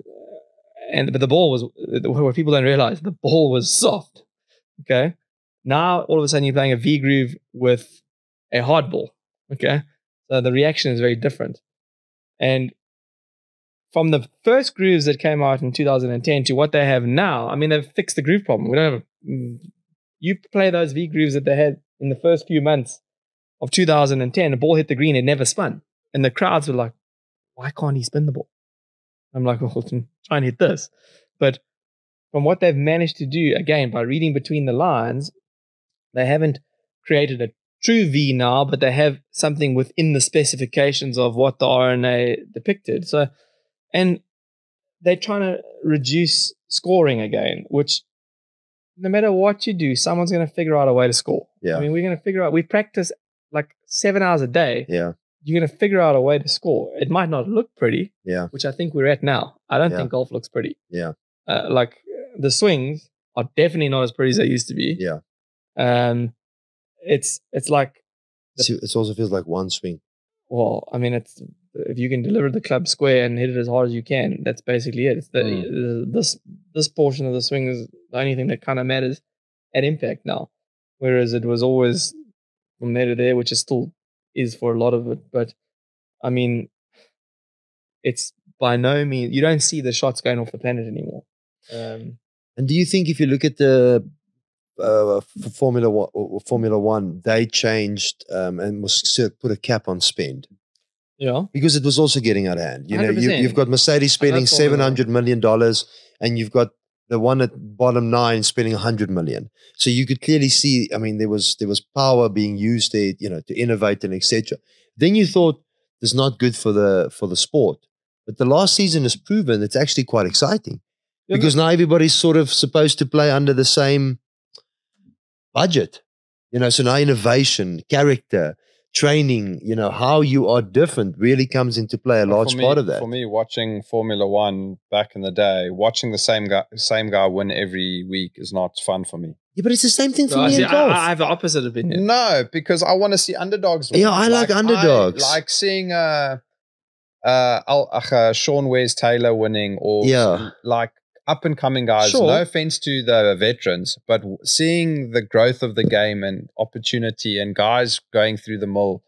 Speaker 2: the ball was, what people don't realize, the ball was soft. Okay. Now all of a sudden you're playing a V groove with a hard ball. Okay. So the reaction is very different. And from the first grooves that came out in 2010 to what they have now, I mean, they've fixed the groove problem. We don't have you play those V grooves that they had in the first few months of 2010, the ball hit the green, it never spun. And the crowds were like, why can't he spin the ball? I'm like, well, try and hit this. But from what they've managed to do, again, by reading between the lines, they haven't created a true V now, but they have something within the specifications of what the RNA depicted. So, and they're trying to reduce scoring again, which no matter what you do, someone's going to figure out a way to score.
Speaker 1: Yeah.
Speaker 2: I mean, we're going to figure out, we practice like 7 hours a day.
Speaker 1: Yeah.
Speaker 2: You're going to figure out a way to score. It might not look pretty, which I think we're at now. I don't think golf looks pretty.
Speaker 1: Yeah.
Speaker 2: Like the swings are definitely not as pretty as they used to be.
Speaker 1: Yeah.
Speaker 2: It's like
Speaker 1: it also feels like one swing.
Speaker 2: Well, I mean, it's if you can deliver the club square and hit it as hard as you can, that's basically it. It's this portion of the swing is the only thing that kind of matters at impact now, whereas it was always from there to there, which is still is for a lot of it. But I mean, it's by no means, you don't see the shots going off the planet anymore.
Speaker 1: And do you think if you look at the Formula One, they changed and put a cap on spend?
Speaker 2: Yeah,
Speaker 1: because it was also getting out of hand. You know,
Speaker 2: 100%.
Speaker 1: you've got Mercedes spending $700 million, and you've got the one at bottom 9 spending $100 million. So you could clearly see. I mean, there was power being used there, you know, to innovate and etc. Then you thought it's not good for the sport, but the last season has proven it's actually quite exciting because now everybody's sort of supposed to play under the same budget. You know, so now innovation, character, training, you know, how you are different really comes into play a large part of that.
Speaker 3: For me, watching Formula One back in the day, watching the same guy win every week is not fun for me.
Speaker 1: Yeah, but it's the same thing for me in golf.
Speaker 2: I have the opposite opinion.
Speaker 3: No, because I want to see underdogs win.
Speaker 1: Yeah, I like underdogs.
Speaker 3: I like seeing Sean Wes Taylor winning, or like up and coming guys. Sure. No offense to the veterans, but seeing the growth of the game and opportunity and guys going through the mill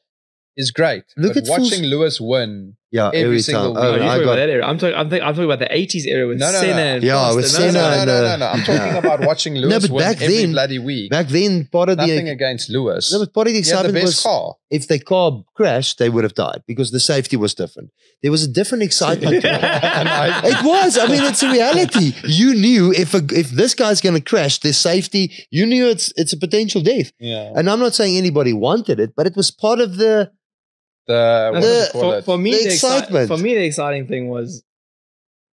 Speaker 3: is great. But watching Lewis win
Speaker 1: Yeah, every
Speaker 3: single
Speaker 1: time.
Speaker 3: week.
Speaker 2: Oh, you're talking about that era. I'm talking about the 80s era with Senna. And
Speaker 1: Yeah, with Senna.
Speaker 3: No. I'm talking about watching Lewis
Speaker 1: but
Speaker 3: win
Speaker 1: back
Speaker 3: every
Speaker 1: then-
Speaker 3: bloody week.
Speaker 1: Back then, part of
Speaker 3: Nothing
Speaker 1: the
Speaker 3: against Lewis.
Speaker 1: no, but part of the
Speaker 3: He had the
Speaker 1: excitement
Speaker 3: best
Speaker 1: was
Speaker 3: car.
Speaker 1: if their car crashed, they would have died because the safety was different. There was a different excitement. to it. It was. I mean, it's a reality. You knew if this guy's going to crash, there's safety. You knew it's a potential death.
Speaker 3: Yeah.
Speaker 1: And I'm not saying anybody wanted it, but it was part of the
Speaker 2: For me,
Speaker 1: The
Speaker 2: the
Speaker 1: excitement.
Speaker 2: For me, the exciting thing was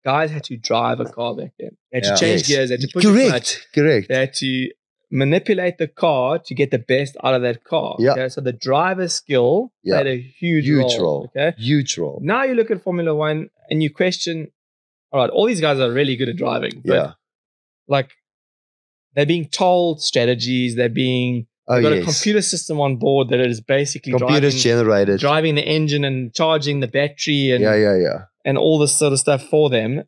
Speaker 2: guys had to drive a car back then. They had to
Speaker 3: Yeah.
Speaker 2: change
Speaker 1: Yes.
Speaker 2: gears. They had to push a clutch.
Speaker 1: Correct.
Speaker 2: They had to manipulate the car to get the best out of that car.
Speaker 1: Yeah.
Speaker 2: Okay? So the driver's skill
Speaker 1: Yeah.
Speaker 2: played a huge role. Okay.
Speaker 1: Huge role.
Speaker 2: Now you look at Formula One and you question, all right, all these guys are really good at driving. But
Speaker 1: Yeah.
Speaker 2: like they're being told strategies, they've got a computer system on board that is basically
Speaker 1: Computers generated.
Speaker 2: driving the engine and charging the battery and
Speaker 1: Yeah.
Speaker 2: all this sort of stuff for them.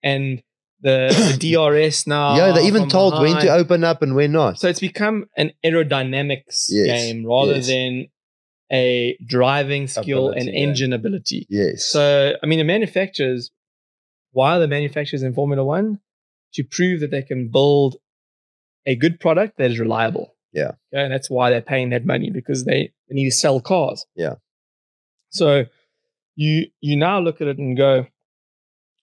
Speaker 2: And the DRS now.
Speaker 1: Yeah, they're even
Speaker 2: from
Speaker 1: told when
Speaker 2: behind.
Speaker 1: to open up and when not.
Speaker 2: So it's become an aerodynamics
Speaker 1: Yes,
Speaker 2: game rather
Speaker 1: yes.
Speaker 2: than a driving skill
Speaker 3: Ability,
Speaker 2: and
Speaker 3: yeah.
Speaker 2: engine ability.
Speaker 1: Yes.
Speaker 2: So, I mean, the manufacturers, why are the manufacturers in Formula One? To prove that they can build a good product that is reliable.
Speaker 1: Yeah.
Speaker 2: Okay, and that's why they're paying that money, because they need to sell cars.
Speaker 1: Yeah.
Speaker 2: So you now look at it and go,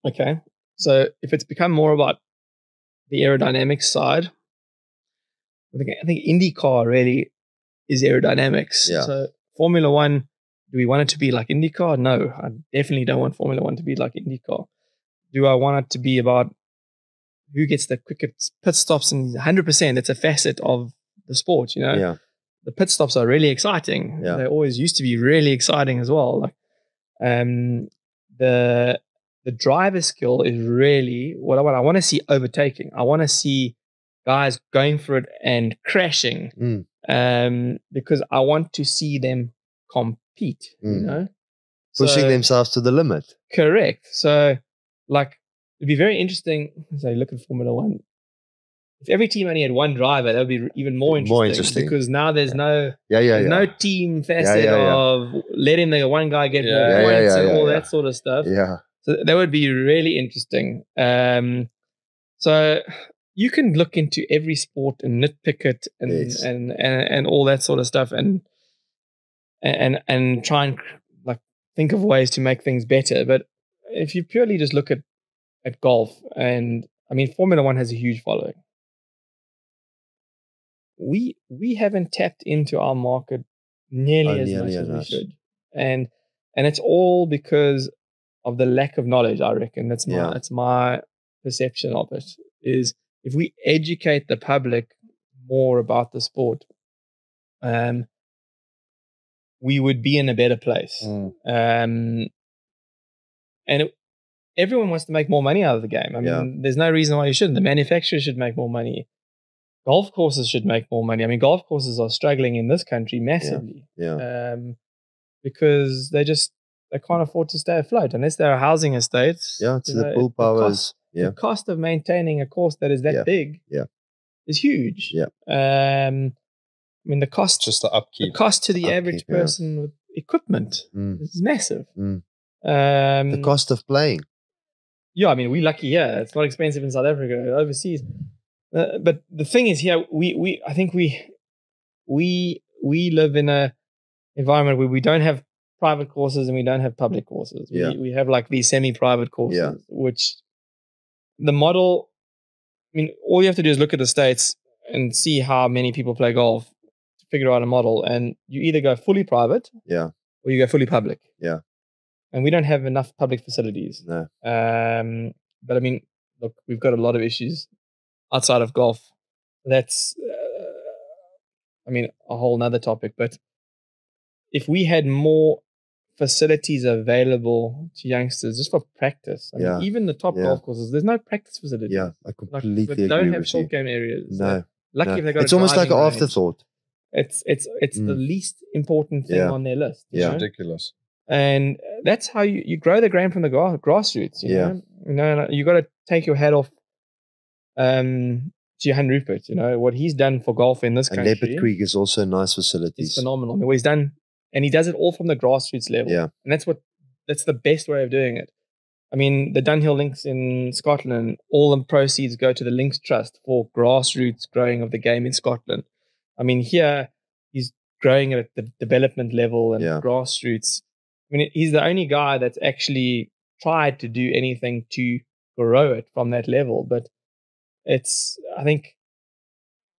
Speaker 2: okay, so if it's become more about the aerodynamics side, I think IndyCar really is aerodynamics.
Speaker 1: Yeah.
Speaker 2: So Formula One, do we want it to be like IndyCar? No, I definitely don't want Formula One to be like IndyCar. Do I want it to be about who gets the quickest pit stops? And 100%, it's a facet of the sport, you know?
Speaker 1: Yeah.
Speaker 2: The pit stops are really exciting.
Speaker 1: Yeah.
Speaker 2: They always used to be really exciting as well. Like, the driver skill is really what I want. I want to see overtaking. I want to see guys going for it and crashing, because I want to see them compete. You know,
Speaker 1: Pushing themselves to the limit.
Speaker 2: Correct. So, like, it'd be very interesting. So, look at Formula One. If every team only had one driver, that would be even more interesting. Because now there's no team facet of letting the one guy get more points and all that sort of stuff.
Speaker 1: Yeah.
Speaker 2: So that would be really interesting. So you can look into every sport and nitpick it and all that sort of stuff and try and like think of ways to make things better. But if you purely just look at golf, and I mean, Formula One has a huge following. We haven't tapped into our market nearly as much as we should, and it's all because of the lack of knowledge. I reckon that's my perception of it. Is if we educate the public more about the sport, we would be in a better place. Everyone wants to make more money out of the game. I mean, there's no reason why you shouldn't. The manufacturers should make more money. Golf courses should make more money. I mean, golf courses are struggling in this country massively. Because they can't afford to stay afloat unless they're a housing estate.
Speaker 1: Yeah, it's the pull powers.
Speaker 2: The cost of maintaining a course that is that big is huge.
Speaker 1: Yeah.
Speaker 2: I mean, the cost,
Speaker 3: just the upkeep.
Speaker 2: The cost to the average person with equipment is massive.
Speaker 1: The cost of playing.
Speaker 2: Yeah, I mean, we're lucky here. It's not expensive in South Africa, overseas. But the thing is, here I think we live in a environment where we don't have private courses and we don't have public courses. We have like these semi-private courses, which the model. I mean, all you have to do is look at the States and see how many people play golf to figure out a model, and you either go fully private, or you go fully public.
Speaker 1: Yeah.
Speaker 2: And we don't have enough public facilities.
Speaker 1: No.
Speaker 2: But I mean, look, we've got a lot of issues outside of golf. That's, I mean, a whole nother topic. But if we had more facilities available to youngsters just for practice, I mean, even the top golf courses, there's no practice facilities.
Speaker 1: Yeah, I completely agree.
Speaker 2: They don't have short game areas.
Speaker 1: No.
Speaker 2: Lucky if they got.
Speaker 1: It's almost like an afterthought.
Speaker 2: It's the least important thing on their list.
Speaker 3: It's ridiculous.
Speaker 2: And that's how you grow the game from the grassroots. You know, you got to take your hat off to Johan Rupert. You know what he's done for golf in this country.
Speaker 1: And Leopard Creek is also a nice facility.
Speaker 2: It's phenomenal. I mean, what he's done, and he does it all from the grassroots level.
Speaker 1: Yeah,
Speaker 2: and that's what the best way of doing it. I mean, the Dunhill Links in Scotland, all the proceeds go to the Links Trust for grassroots growing of the game in Scotland. I mean, here he's growing it at the development level and grassroots. I mean, he's the only guy that's actually tried to do anything to grow it from that level. But I think,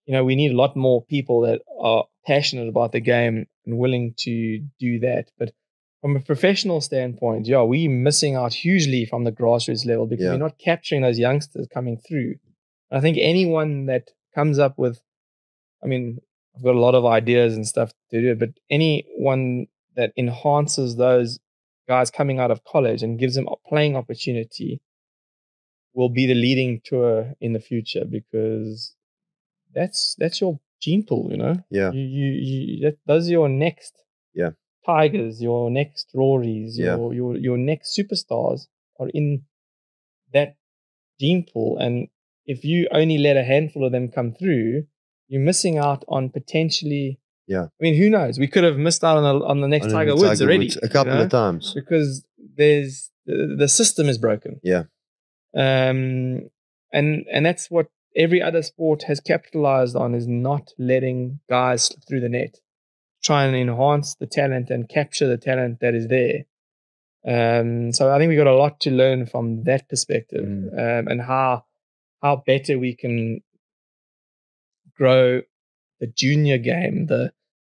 Speaker 2: we need a lot more people that are passionate about the game and willing to do that. But from a professional standpoint, we're missing out hugely from the grassroots level because we're not capturing those youngsters coming through. I think anyone that comes up with, I've got a lot of ideas and stuff to do it, but anyone that enhances those guys coming out of college and gives them a playing opportunity will be the leading tour in the future, because that's your gene pool,
Speaker 1: Yeah.
Speaker 2: Those are your next
Speaker 1: Yeah.
Speaker 2: Tigers, your next Rorys, your next superstars are in that gene pool. And if you only let a handful of them come through, you're missing out on potentially.
Speaker 1: Yeah.
Speaker 2: I mean, who knows? We could have missed out on the next Tiger Woods already.
Speaker 1: A couple of times.
Speaker 2: Because there's the system is broken.
Speaker 1: Yeah.
Speaker 2: And that's what every other sport has capitalized on, is not letting guys slip through the net. Try and enhance the talent and capture the talent that is there. So I think we got a lot to learn from that perspective, and how better we can grow the junior game.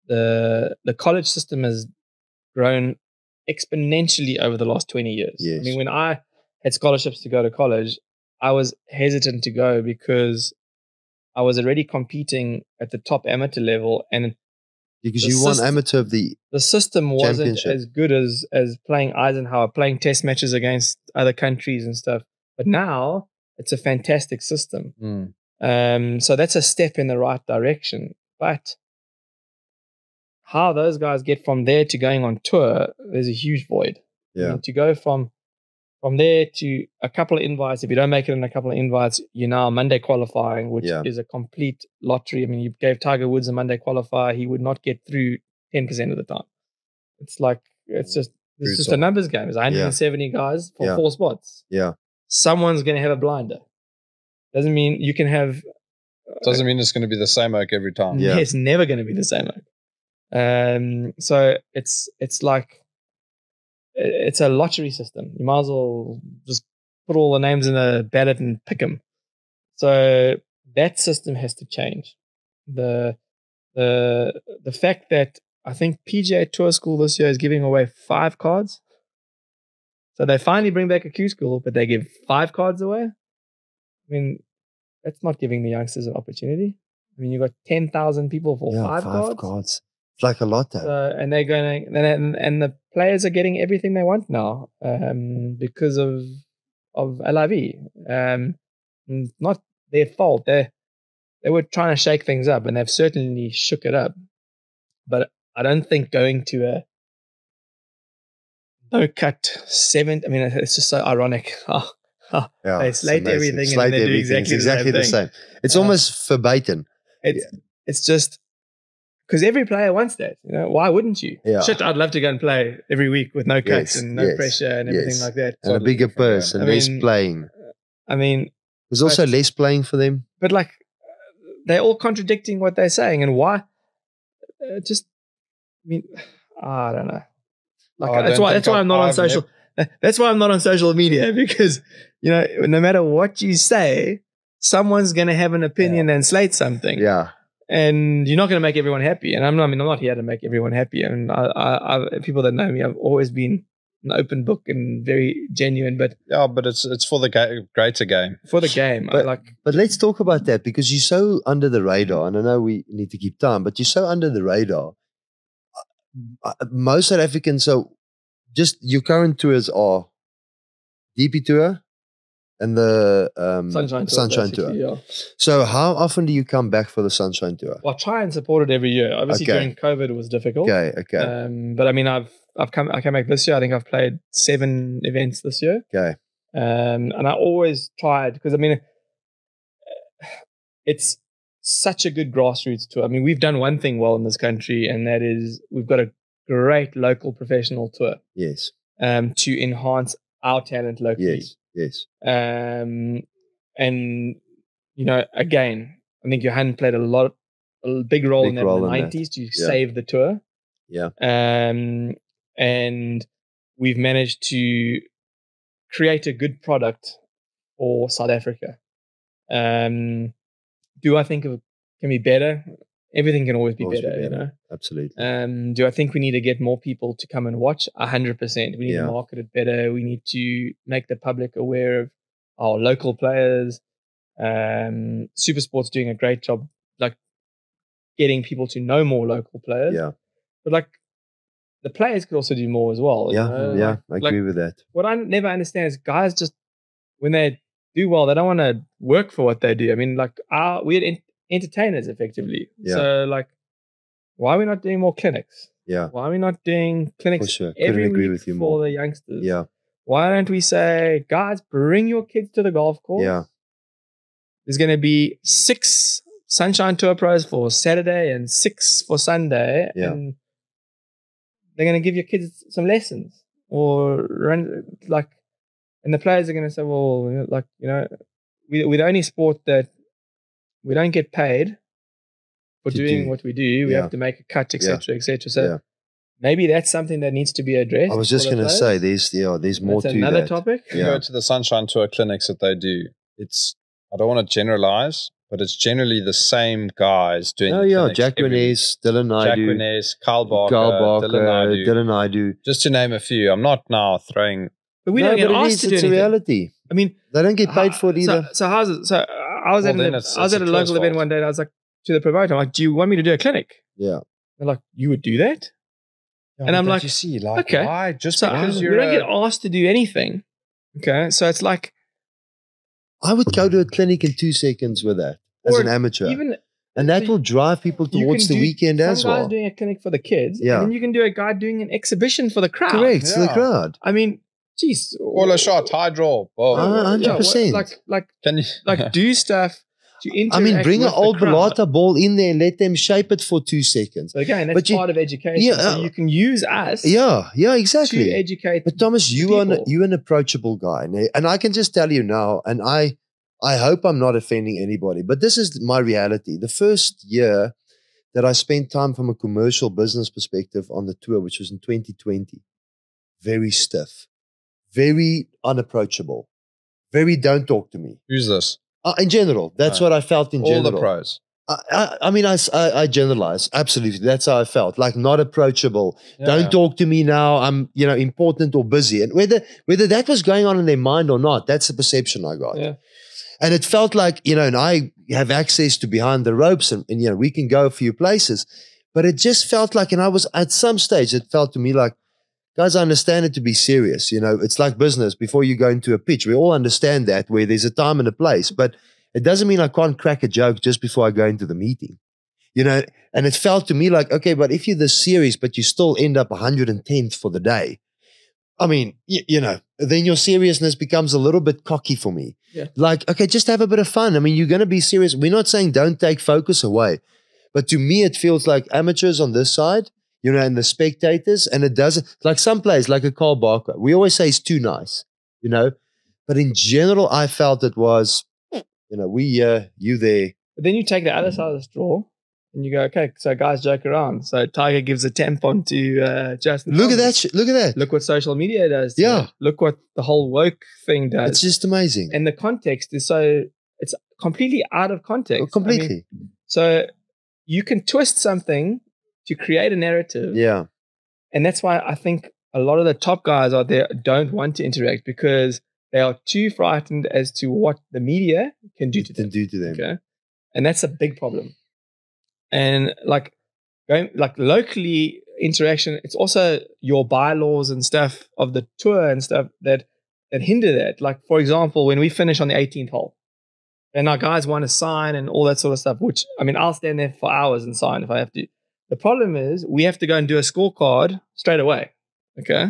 Speaker 2: The college system has grown exponentially over the last 20 years.
Speaker 1: Yes.
Speaker 2: I mean, when I had scholarships to go to college, I was hesitant to go because I was already competing at the top amateur level, and
Speaker 1: because you won amateur of the
Speaker 2: system wasn't as good as playing Eisenhower, playing test matches against other countries and stuff. But now it's a fantastic system. So that's a step in the right direction. But how those guys get from there to going on tour, there's a huge void.
Speaker 1: Yeah.
Speaker 2: I mean, to go from there to a couple of invites, if you don't make it in a couple of invites, you're now Monday qualifying, which is a complete lottery. I mean, you gave Tiger Woods a Monday qualifier, he would not get through 10% of the time. It's just a numbers game. It's 170 guys for 4 spots.
Speaker 1: Yeah.
Speaker 2: Someone's going to have a blinder. Doesn't mean you can have.
Speaker 3: Doesn't mean it's going to be the same oak every time.
Speaker 2: Yeah. It's never going to be the same oak. So it's like. It's a lottery system. You might as well just put all the names in a ballot and pick them. So that system has to change. The fact that I think PGA Tour School this year is giving away 5 cards. So they finally bring back a Q School, but they give 5 cards away. I mean, that's not giving the youngsters an opportunity. I mean, you've got 10,000 people for 5 cards.
Speaker 1: It's like a lot, though.
Speaker 2: And they're going to, and the players are getting everything they want now, because of LIV. Not their fault. They were trying to shake things up, and they've certainly shook it up. But I don't think going to a no-cut 7. I mean, it's just so ironic. They slate everything, and they do exactly the same.
Speaker 1: It's almost verbatim.
Speaker 2: It's just. Because every player wants that. Why wouldn't you?
Speaker 1: Yeah.
Speaker 2: Shit, I'd love to go and play every week with no cuts and no pressure and everything like that.
Speaker 1: And a bigger purse and less playing.
Speaker 2: I mean,
Speaker 1: there's also less playing for them.
Speaker 2: But they're all contradicting what they're saying, and why? I don't know. That's why I'm not on social. That's why I'm not on social media, because no matter what you say, someone's going to have an opinion and slate something.
Speaker 1: Yeah.
Speaker 2: And you're not going to make everyone happy. And I'm not here to make everyone happy. I mean, I people that know me, I've always been an open book and very genuine. But
Speaker 3: it's for the greater game.
Speaker 2: For the game,
Speaker 1: But let's talk about that, because you're so under the radar. And I know we need to keep time, but you're so under the radar. Most South Africans. So, just your current tours are DP Tour and the Sunshine Tour.
Speaker 2: Yeah.
Speaker 1: So how often do you come back for the Sunshine Tour?
Speaker 2: Well, I try and support it every year. Obviously, during COVID, it was difficult.
Speaker 1: Okay.
Speaker 2: But I mean, I came back this year. I think I've played 7 events this year.
Speaker 1: Okay.
Speaker 2: And I always tried, because I mean, it's such a good grassroots tour. I mean, we've done one thing well in this country, and that is we've got a great local professional tour.
Speaker 1: Yes.
Speaker 2: to enhance our talent locally.
Speaker 1: Yes.
Speaker 2: And again, I think Johan played a big role in the 90s to save the tour.
Speaker 1: Yeah.
Speaker 2: And we've managed to create a good product for South Africa. Do I think it can be better? Everything can always be better.
Speaker 1: Absolutely.
Speaker 2: Do I think we need to get more people to come and watch? 100%. We need to market it better. We need to make the public aware of our local players. Supersport's doing a great job, like getting people to know more local players.
Speaker 1: Yeah.
Speaker 2: But like the players could also do more as well.
Speaker 1: Yeah. I agree with that.
Speaker 2: What I never understand is guys just when they do well, they don't want to work for what they do. I mean, like we're entertainers effectively.
Speaker 1: Yeah.
Speaker 2: So like, why are we not doing more clinics?
Speaker 1: Yeah.
Speaker 2: Why are we not doing clinics
Speaker 1: every week
Speaker 2: for the youngsters?
Speaker 1: Yeah.
Speaker 2: Why don't we say, guys, bring your kids to the golf course?
Speaker 1: Yeah.
Speaker 2: There's going to be 6 Sunshine Tour Pros for Saturday and 6 for Sunday.
Speaker 1: Yeah.
Speaker 2: And they're going to give your kids some lessons or run like, and the players are going to say, well, like, we're the only sport that we don't get paid for doing what we do. We have to make a cut, etc., etc. So maybe that's something that needs to be addressed.
Speaker 1: I was just going to say, there's more
Speaker 2: that's
Speaker 1: to
Speaker 2: another
Speaker 1: that.
Speaker 2: topic.
Speaker 3: You go to the Sunshine Tour clinics that they do. I don't want to generalize, but it's generally the same guys doing.
Speaker 1: Jack Winness, Dylan Naidu,
Speaker 3: Kyle Barker, Dylan Naidu. Just to name a few. I'm not now throwing.
Speaker 2: But we don't get asked to do anything.
Speaker 1: It's a reality.
Speaker 2: I mean,
Speaker 1: they don't get paid for it either.
Speaker 2: So how's it? So I was at a local event one day, and I was like to the provider, I'm like, "Do you want me to do a clinic?"
Speaker 1: Yeah.
Speaker 2: They're like, "You would do that?"
Speaker 3: Yeah,
Speaker 2: and I'm like,
Speaker 3: "You see, like,
Speaker 2: okay,
Speaker 3: why? Just
Speaker 2: so
Speaker 3: because
Speaker 2: you don't get asked to do anything." Okay, so it's like
Speaker 1: I would go to a clinic in 2 seconds with that as an amateur, and that will drive people towards the weekend as well.
Speaker 2: Some guys doing a clinic for the kids, and then you can do a guy doing an exhibition for the crowd.
Speaker 1: Correct, for the crowd.
Speaker 2: I mean, geez,
Speaker 3: all a shot, high draw,
Speaker 1: 100%.
Speaker 3: Can you
Speaker 2: do stuff to interact?
Speaker 1: I mean, bring an old Balata ball in there and let them shape it for 2 seconds.
Speaker 2: So again, that's part of education. So you can use us.
Speaker 1: Yeah, exactly.
Speaker 2: To educate.
Speaker 1: But Thomas, you're an approachable guy, and I can just tell you now, and I hope I'm not offending anybody, but this is my reality. The first year that I spent time from a commercial business perspective on the tour, which was in 2020, very stiff, very unapproachable, very don't talk to me.
Speaker 3: Who's this?
Speaker 1: In general, that's what I felt in general.
Speaker 3: All the pros.
Speaker 1: I mean, I generalize. Absolutely. That's how I felt. Like not approachable. Don't talk to me now. I'm, important or busy. And whether that was going on in their mind or not, that's the perception I got.
Speaker 2: Yeah.
Speaker 1: And it felt like, and I have access to behind the ropes and we can go a few places. But it just felt like, and I was at some stage, it felt to me like, guys, I understand it to be serious. It's like business. Before you go into a pitch, we all understand that where there's a time and a place, but it doesn't mean I can't crack a joke just before I go into the meeting, and it felt to me like, okay, but if you're this serious, but you still end up 110th for the day, I mean, then your seriousness becomes a little bit cocky for me.
Speaker 2: Yeah.
Speaker 1: Like, okay, just have a bit of fun. I mean, you're going to be serious. We're not saying don't take focus away, but to me, it feels like amateurs on this side, and the spectators, and it doesn't, like some players, like a Carl Barker, we always say he's too nice, but in general, I felt it was, you there.
Speaker 2: But then you take the other side of the straw and you go, okay, so guys joke around. So Tiger gives a tampon to Justin.
Speaker 1: Look at that. Look at that.
Speaker 2: Look what social media does.
Speaker 1: Yeah.
Speaker 2: Look what the whole woke thing does.
Speaker 1: It's just amazing.
Speaker 2: And the context is it's completely out of context.
Speaker 1: Completely.
Speaker 2: I mean, so you can twist something to create a narrative.
Speaker 1: Yeah.
Speaker 2: And that's why I think a lot of the top guys out there don't want to interact because they are too frightened as to what the media can do to them. Okay? And that's a big problem. And going locally interaction, it's also your bylaws and stuff of the tour and stuff that hinder that. Like, for example, when we finish on the 18th hole and our guys want to sign and all that sort of stuff, which, I mean, I'll stand there for hours and sign if I have to. The problem is we have to go and do a scorecard straight away. Okay.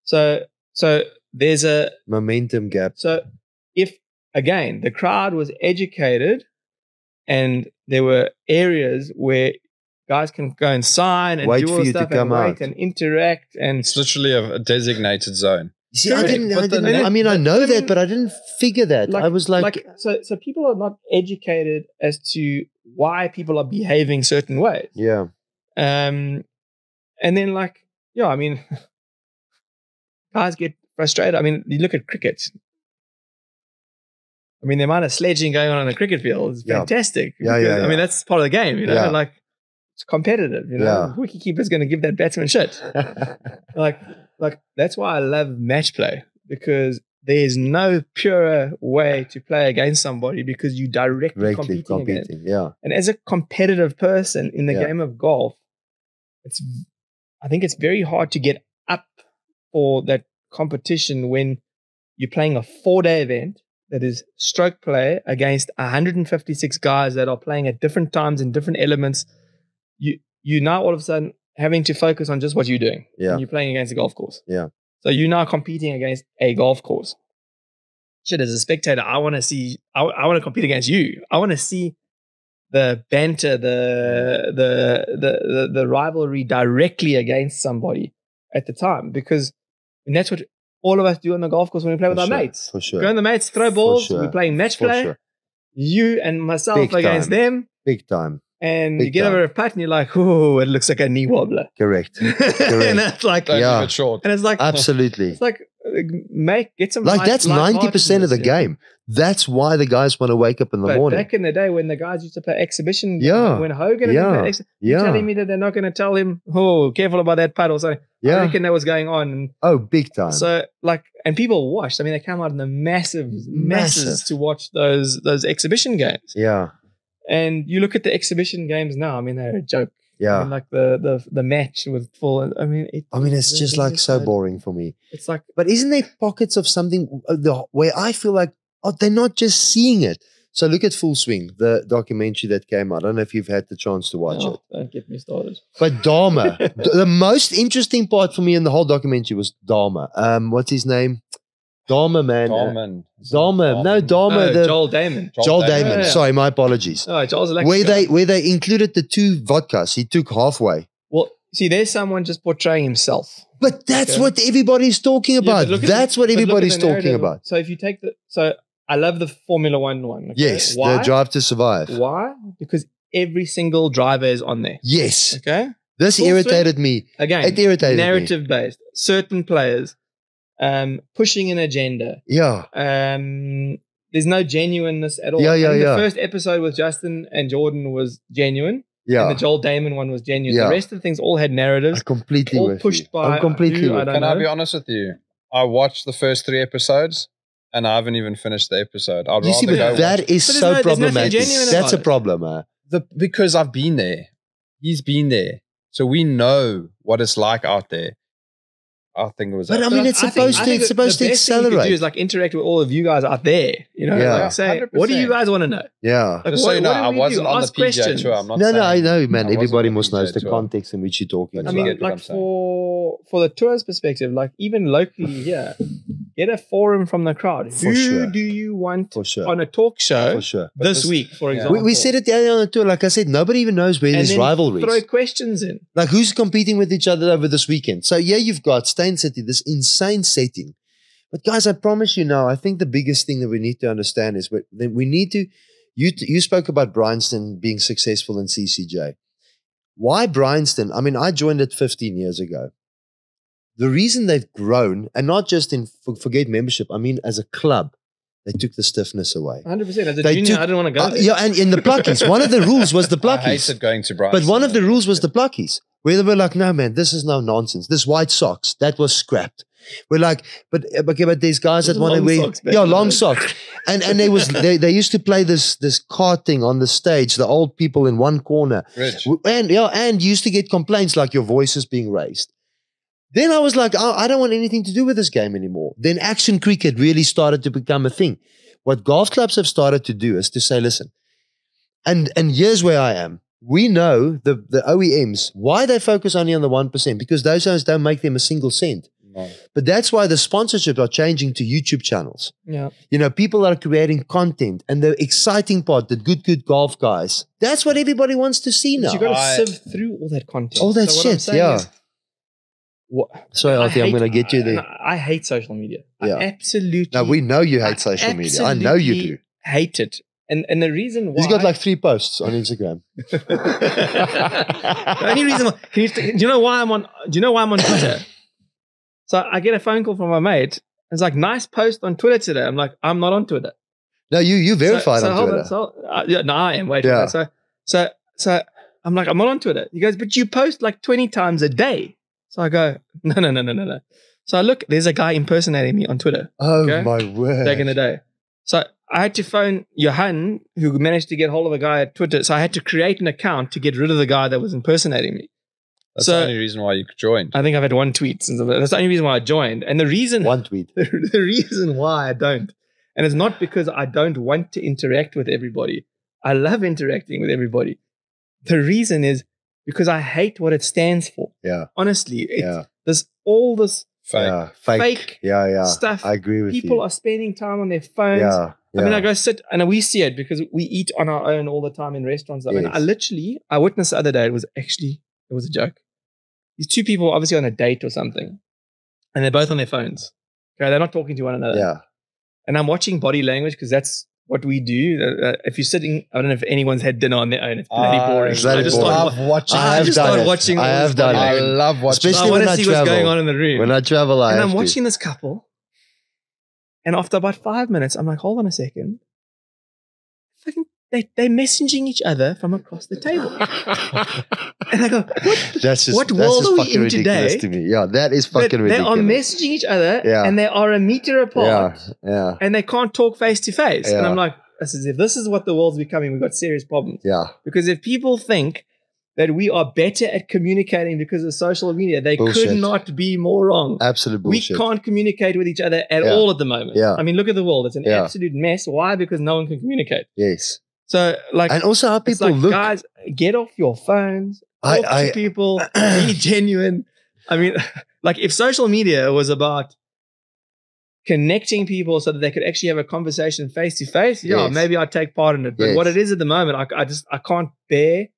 Speaker 2: So there's a
Speaker 1: momentum gap.
Speaker 2: So if, again, the crowd was educated and there were areas where guys can go and sign and
Speaker 1: Wait
Speaker 2: do all
Speaker 1: for
Speaker 2: the
Speaker 1: you to
Speaker 2: stuff and
Speaker 1: come
Speaker 2: wait
Speaker 1: out.
Speaker 2: and interact. And
Speaker 3: It's literally a designated zone.
Speaker 1: See, I
Speaker 2: Correct.
Speaker 1: know that, but I didn't figure that. I was like
Speaker 2: so people are not educated as to why people are behaving certain ways.
Speaker 1: yeah.
Speaker 2: And then guys get frustrated. I mean, you look at cricket. I mean, the amount of sledging going on a cricket field is fantastic.
Speaker 1: Yeah.
Speaker 2: I mean, that's part of the game, you know.
Speaker 1: Yeah.
Speaker 2: Like, it's competitive, you know.
Speaker 1: Yeah.
Speaker 2: Wicketkeeper's going to give that batsman shit. like that's why I love match play, because there's no purer way to play against somebody, because you directly competing against.
Speaker 1: Yeah.
Speaker 2: And as a competitive person in the game of golf, I think it's very hard to get up for that competition when you're playing a 4-day event that is stroke play against 156 guys that are playing at different times in different elements. You now all of a sudden having to focus on just what you're doing.
Speaker 1: Yeah.
Speaker 2: And you're playing against a golf course.
Speaker 1: Yeah.
Speaker 2: So you're now competing against a golf course. Shit, as a spectator, I want to compete against you. I want to see the banter, the rivalry directly against somebody at the time, because that's what all of us do on the golf course when we play with our mates.
Speaker 1: For sure.
Speaker 2: Go on the mates, throw balls. We're playing match play.
Speaker 1: Sure.
Speaker 2: You and myself
Speaker 1: Big
Speaker 2: against
Speaker 1: time.
Speaker 2: them.
Speaker 1: Big time.
Speaker 2: And
Speaker 1: Big
Speaker 2: you get
Speaker 1: time.
Speaker 2: over a putt and you're like, oh, it looks like a knee wobbler.
Speaker 1: Correct.
Speaker 2: And it's like,
Speaker 3: Don't
Speaker 1: Yeah.
Speaker 3: leave it short.
Speaker 2: and it's like,
Speaker 1: Absolutely.
Speaker 2: it's like, get some
Speaker 1: Like that's 90% of the
Speaker 2: lightheartedness,
Speaker 1: game. That's why the guys want to wake up in the
Speaker 2: But
Speaker 1: morning.
Speaker 2: back in the day when the guys used to play exhibition,
Speaker 1: Yeah.
Speaker 2: when Hogan
Speaker 1: Yeah.
Speaker 2: and you're telling me that they're not going to tell him, oh, careful about that putt or something. I
Speaker 1: Yeah.
Speaker 2: reckon that was going on. And
Speaker 1: Oh, big time.
Speaker 2: so and people watched. I mean, they come out in the masses
Speaker 1: Massive.
Speaker 2: to watch those exhibition games.
Speaker 1: Yeah.
Speaker 2: And you look at the exhibition games now. I mean, they're a joke. I
Speaker 1: Yeah.
Speaker 2: mean, like the match with full. I mean,
Speaker 1: It's just like so boring for me.
Speaker 2: It's like,
Speaker 1: But isn't there pockets of something where I feel like, they're not just seeing it? So look at Full Swing, the documentary that came out. I don't know if you've had the chance to watch it.
Speaker 2: Don't get me started.
Speaker 1: But Dharma, the most interesting part for me in the whole documentary was Dharma. What's his name? Dharma, man. Dharma. No, Dharma.
Speaker 2: Joel Damon.
Speaker 1: Joel Damon.
Speaker 2: Yeah.
Speaker 1: Sorry, my apologies.
Speaker 2: Oh, Joel's like
Speaker 1: Where they included the 2 vodkas. He took halfway.
Speaker 2: Well, see, there's someone just portraying himself.
Speaker 1: But that's
Speaker 2: Okay.
Speaker 1: what everybody's talking about.
Speaker 2: but
Speaker 1: That's what everybody's talking about.
Speaker 2: So if you take I love the Formula One one. Okay?
Speaker 1: Yes,
Speaker 2: Why?
Speaker 1: the Drive to Survive.
Speaker 2: Why? Because every single driver is on there.
Speaker 1: Yes.
Speaker 2: Okay.
Speaker 1: This
Speaker 2: Full
Speaker 1: irritated me.
Speaker 2: Again,
Speaker 1: It irritated me.
Speaker 2: narrative based. Certain players pushing an agenda.
Speaker 1: Yeah.
Speaker 2: There's no genuineness at all.
Speaker 1: Yeah, yeah,
Speaker 2: I think
Speaker 1: yeah.
Speaker 2: The first episode with Justin and Jordan was genuine.
Speaker 1: Yeah.
Speaker 2: And the Joel Damon one was genuine.
Speaker 1: Yeah.
Speaker 2: The rest of the things all had narratives.
Speaker 1: I completely
Speaker 2: all
Speaker 1: with
Speaker 2: pushed
Speaker 1: you.
Speaker 2: by
Speaker 1: I'm completely
Speaker 2: who, I
Speaker 1: with
Speaker 2: don't
Speaker 3: Can I
Speaker 2: know.
Speaker 3: be honest with you? I watched the first 3 episodes and I haven't even finished the episode. I'd
Speaker 1: You see,
Speaker 3: rather go
Speaker 1: but that
Speaker 3: watch
Speaker 1: is
Speaker 2: But
Speaker 1: so
Speaker 2: there's nothing
Speaker 1: problematic.
Speaker 2: genuine
Speaker 1: That's a
Speaker 2: about it.
Speaker 1: problem.
Speaker 3: because I've been there. He's been there. So we know what it's like out there. I think it was.
Speaker 1: But I
Speaker 3: out
Speaker 1: mean,
Speaker 3: there.
Speaker 1: it's supposed to
Speaker 2: the best thing you
Speaker 1: accelerate.
Speaker 2: could do is like interact with all of you guys out there. You know,
Speaker 1: Yeah.
Speaker 2: like say,
Speaker 3: 100%.
Speaker 2: what do you guys want to know?
Speaker 1: Yeah.
Speaker 2: Like,
Speaker 3: Just so you know, I
Speaker 2: do we
Speaker 3: wasn't
Speaker 2: do?
Speaker 3: on the
Speaker 2: Ask
Speaker 3: PGA
Speaker 2: questions.
Speaker 3: tour. I'm not
Speaker 1: No,
Speaker 3: saying,
Speaker 1: I know, man.
Speaker 3: I wasn't
Speaker 1: Everybody
Speaker 3: on
Speaker 1: must
Speaker 3: PGA
Speaker 1: knows the
Speaker 3: tour.
Speaker 1: context in which you're talking
Speaker 3: I
Speaker 2: I
Speaker 1: about.
Speaker 3: get
Speaker 2: mean,
Speaker 3: what
Speaker 2: like
Speaker 3: I'm saying.
Speaker 2: for the tour's perspective, like even locally here, get a forum from the crowd.
Speaker 1: For
Speaker 2: Who
Speaker 1: sure.
Speaker 2: do you want
Speaker 1: For sure.
Speaker 2: on a talk show
Speaker 1: For sure.
Speaker 2: this week, for example?
Speaker 1: We said it the other day on the tour. Like I said, nobody even knows where
Speaker 2: and
Speaker 1: there's
Speaker 2: then
Speaker 1: rivalries.
Speaker 2: throw questions in.
Speaker 1: Like who's competing with each other over this weekend? So yeah, you've got Stain City, this insane setting. But guys, I promise you now, I think the biggest thing that we need to understand is we need to, you spoke about Bryanston being successful in CCJ. Why Bryanston? I mean, I joined it 15 years ago. The reason they've grown, and not just in, forget membership, I mean as a club, they took the stiffness away.
Speaker 2: 100%. As a
Speaker 1: They
Speaker 2: junior,
Speaker 1: took-
Speaker 2: I didn't want to go there.
Speaker 1: Yeah, and in the pluckies, one of the rules was the
Speaker 3: I
Speaker 1: pluckies.
Speaker 3: hated going to Brighton.
Speaker 1: But one of the rules was the pluckies, where they were like, no, man, this is no nonsense. This white socks, that was scrapped. We're like, but there's guys that want to
Speaker 2: Long
Speaker 1: wear,
Speaker 2: socks back in the
Speaker 1: long
Speaker 2: day.
Speaker 1: socks. And they used to play this card thing on the stage, the old people in one corner.
Speaker 3: Rich.
Speaker 1: And used to get complaints like your voice is being raised. Then I was like, I don't want anything to do with this game anymore. Then action cricket really started to become a thing. What golf clubs have started to do is to say, listen, and here's where I am. We know the OEMs, why they focus only on the 1%, because those guys don't make them a single cent.
Speaker 3: No.
Speaker 1: But that's why the sponsorships are changing to YouTube channels.
Speaker 2: Yeah.
Speaker 1: You know, people are creating content, and the exciting part, the good golf guys, that's what everybody wants to see now.
Speaker 2: But you got to sieve through all that content.
Speaker 1: All that
Speaker 2: so
Speaker 1: shit, yeah. Sorry, Alfie, I'm going to get you there.
Speaker 2: I hate social media.
Speaker 1: Yeah.
Speaker 2: I absolutely.
Speaker 1: No, we know you hate social media. I know you do.
Speaker 2: Hate it. And the reason why.
Speaker 1: He's got like 3 posts on Instagram.
Speaker 2: The only reason why. Do you know why I'm on Twitter? So I get a phone call from my mate. It's like, nice post on Twitter today. I'm like, I'm not on Twitter.
Speaker 1: No, you verified on Twitter.
Speaker 2: No, I am. Wait. Yeah. So I'm like, I'm not on Twitter. He goes, but you post like 20 times a day. So I go, no. So I look, there's a guy impersonating me on Twitter.
Speaker 1: Oh, my word.
Speaker 2: Back in the day. So I had to phone Johan, who managed to get hold of a guy at Twitter. So I had to create an account to get rid of the guy that was impersonating me.
Speaker 3: That's the only reason why you joined.
Speaker 2: I think I've had 1 tweet since. That's the only reason why I joined. And the reason...
Speaker 1: 1 tweet.
Speaker 2: The reason why I don't. And it's not because I don't want to interact with everybody. I love interacting with everybody. The reason is because I hate what it stands for.
Speaker 1: Yeah.
Speaker 2: Honestly. There's all this fake stuff.
Speaker 1: I agree with you.
Speaker 2: People are spending time on their phones.
Speaker 1: Yeah.
Speaker 2: I mean, I go sit and we see it because we eat on our own all the time in restaurants. I mean, I witnessed the other day. It was a joke. These 2 people obviously on a date or something, and they're both on their phones. Okay, they're not talking to one another.
Speaker 1: Yeah.
Speaker 2: And I'm watching body language because that's what we do. If you're sitting, I don't know if anyone's had dinner on their own. It's bloody boring.
Speaker 1: I just love watching.
Speaker 2: I have done it.
Speaker 1: I love watching. Especially when I
Speaker 2: see
Speaker 1: travel.
Speaker 2: What's going on in the room.
Speaker 1: When I travel,
Speaker 2: I'm watching this couple, and after about 5 minutes, I'm like, hold on a second. They're messaging each other from across the table. And I go, what world are we in today?
Speaker 1: To me. Yeah, that is fucking ridiculous.
Speaker 2: They are messaging each other and they are a meter apart.
Speaker 1: Yeah.
Speaker 2: And they can't talk face to face. And I'm like, if this is what the world's becoming, we've got serious problems.
Speaker 1: Yeah.
Speaker 2: Because if people think that we are better at communicating because of social media, they could not be more wrong.
Speaker 1: Absolute bullshit.
Speaker 2: We can't communicate with each other at all at the moment.
Speaker 1: Yeah.
Speaker 2: I mean, look at the world. It's an absolute mess. Why? Because no one can communicate.
Speaker 1: Yes.
Speaker 2: So, like,
Speaker 1: and also how people look.
Speaker 2: Guys, get off your phones. Talk to people. Be genuine. I mean, like, if social media was about connecting people so that they could actually have a conversation face to face, maybe I'd take part in it. But what it is at the moment, I can't bear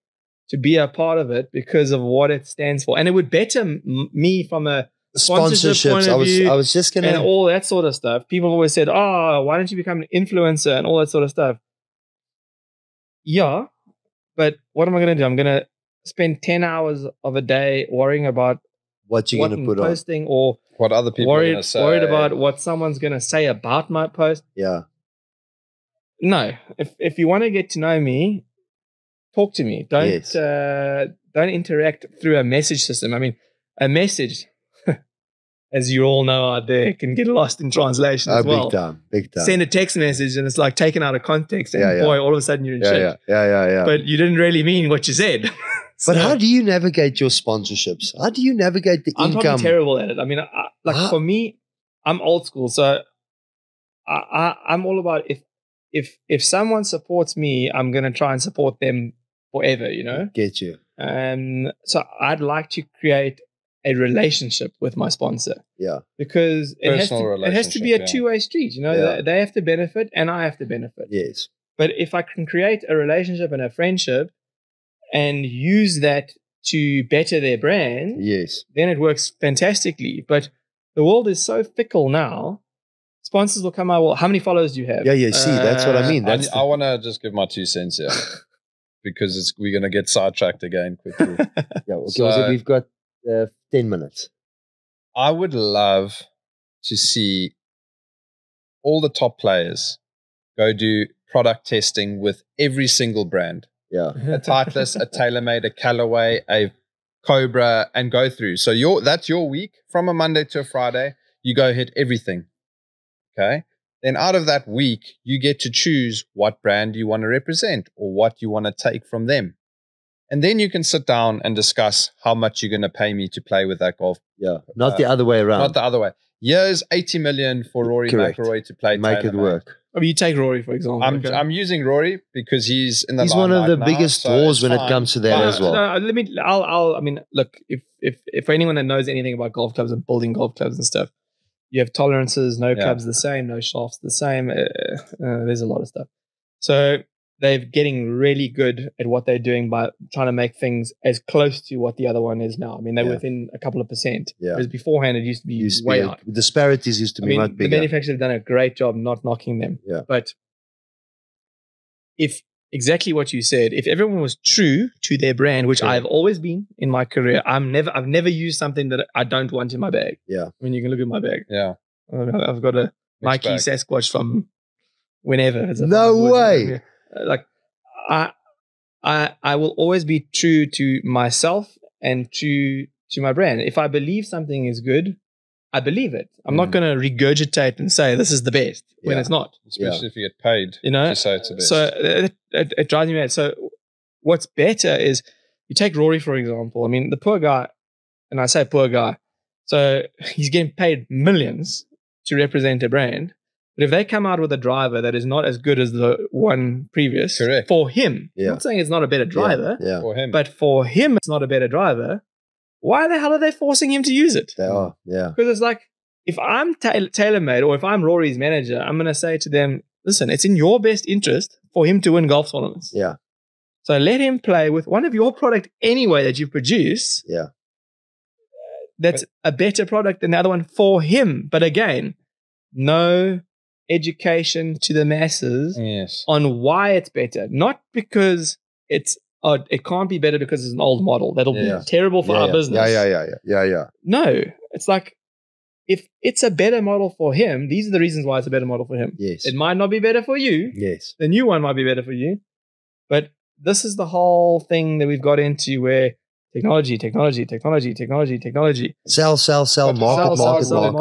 Speaker 2: to be a part of it because of what it stands for. And it would better me from a sponsorship point of view.
Speaker 1: I was just gonna,
Speaker 2: and all that sort of stuff. People have always said, "Oh, why don't you become an influencer?" and all that sort of stuff. Yeah, but what am I going to do? I'm going to spend 10 hours of a day worrying about
Speaker 1: what you're going to put
Speaker 2: posting on, or
Speaker 3: what other people are going to say.
Speaker 2: Worried about what someone's going to say about my post.
Speaker 1: Yeah.
Speaker 2: No, if you want to get to know me, talk to me. Don't interact through a message system. I mean, a message, as you all know out there, can get lost in translation as well.
Speaker 1: Big time.
Speaker 2: Send a text message and it's like taken out of context, and boy, all of a sudden you're in shit.
Speaker 1: Yeah.
Speaker 2: But you didn't really mean what you said.
Speaker 1: But how do you navigate your sponsorships? How do you navigate the income?
Speaker 2: I'm probably terrible at it. I mean, for me, I'm old school, so I'm all about if someone supports me, I'm gonna try and support them forever. You know,
Speaker 1: get you.
Speaker 2: So I'd like to create a relationship with my sponsor. Yeah. Because it has to be a two-way street. You know, they have to benefit and I have to benefit.
Speaker 1: Yes.
Speaker 2: But if I can create a relationship and a friendship and use that to better their brand,
Speaker 1: yes,
Speaker 2: then it works fantastically. But the world is so fickle now. Sponsors will come out, well, how many followers do you have?
Speaker 1: Yeah, see, that's what I mean.
Speaker 3: I want to just give my 2 cents here because we're going to get sidetracked again quickly.
Speaker 1: So we've got 10 minutes.
Speaker 3: I would love to see all the top players go do product testing with every single brand.
Speaker 1: Yeah.
Speaker 3: A Titleist, a TaylorMade, a Callaway, a Cobra, and go through. So that's your week from a Monday to a Friday. You go hit everything. Okay. Then out of that week, you get to choose what brand you want to represent or what you want to take from them. And then you can sit down and discuss how much you're going to pay me to play with that golf.
Speaker 1: Yeah. Not the other way around.
Speaker 3: Not the other way. Here's 80 million for Rory McIlroy to play.
Speaker 1: Make it work.
Speaker 2: I mean, you take Rory, for example.
Speaker 3: I'm using Rory because he's in the
Speaker 1: He's one of the
Speaker 3: now,
Speaker 1: biggest
Speaker 3: so
Speaker 1: draws
Speaker 3: it's
Speaker 1: when it
Speaker 3: fine.
Speaker 1: comes to that as well.
Speaker 2: No, I mean, look, if for anyone that knows anything about golf clubs and building golf clubs and stuff, you have tolerances, no clubs the same, no shafts the same. There's a lot of stuff. So they're getting really good at what they're doing by trying to make things as close to what the other one is now. I mean, they're within a couple of %.
Speaker 1: Yeah.
Speaker 2: Whereas beforehand, it used to be way out.
Speaker 1: Disparities used to be much bigger.
Speaker 2: The manufacturers have done a great job not knocking them.
Speaker 1: Yeah.
Speaker 2: But if exactly what you said, if everyone was true to their brand, which I've always been in my career, I've never used something that I don't want in my bag.
Speaker 1: Yeah.
Speaker 2: I mean, you can look at my bag.
Speaker 3: Yeah.
Speaker 2: I've got a Nike Sasquatch from whenever.
Speaker 1: No way.
Speaker 2: Like I will always be true to myself and true to my brand. If I believe something is good, I believe it. I'm not going to regurgitate and say this is the best when it's not.
Speaker 3: Especially if you get paid to say it's the best.
Speaker 2: So it drives me mad. So what's better is you take Rory, for example. I mean, the poor guy, and I say poor guy, so he's getting paid millions to represent a brand. But if they come out with a driver that is not as good as the one previous, for him, I'm not saying it's not a better driver,
Speaker 3: for him,
Speaker 2: but for him, it's not a better driver. Why the hell are they forcing him to use it?
Speaker 1: They are, yeah.
Speaker 2: Because it's like, if I'm TaylorMade or if I'm Rory's manager, I'm going to say to them, listen, it's in your best interest for him to win golf tournaments.
Speaker 1: Yeah.
Speaker 2: So let him play with one of your product anyway that you produce.
Speaker 1: Yeah.
Speaker 2: That's a better product than the other one for him. But again, no education to the masses on why it's better. Not because it can't be better because it's an old model. That'll be terrible for our business.
Speaker 1: Yeah.
Speaker 2: No, it's like, if it's a better model for him, these are the reasons why it's a better model for him.
Speaker 1: Yes.
Speaker 2: It might not be better for you.
Speaker 1: Yes.
Speaker 2: The new one might be better for you. But this is the whole thing that we've got into where technology.
Speaker 1: Sell, market.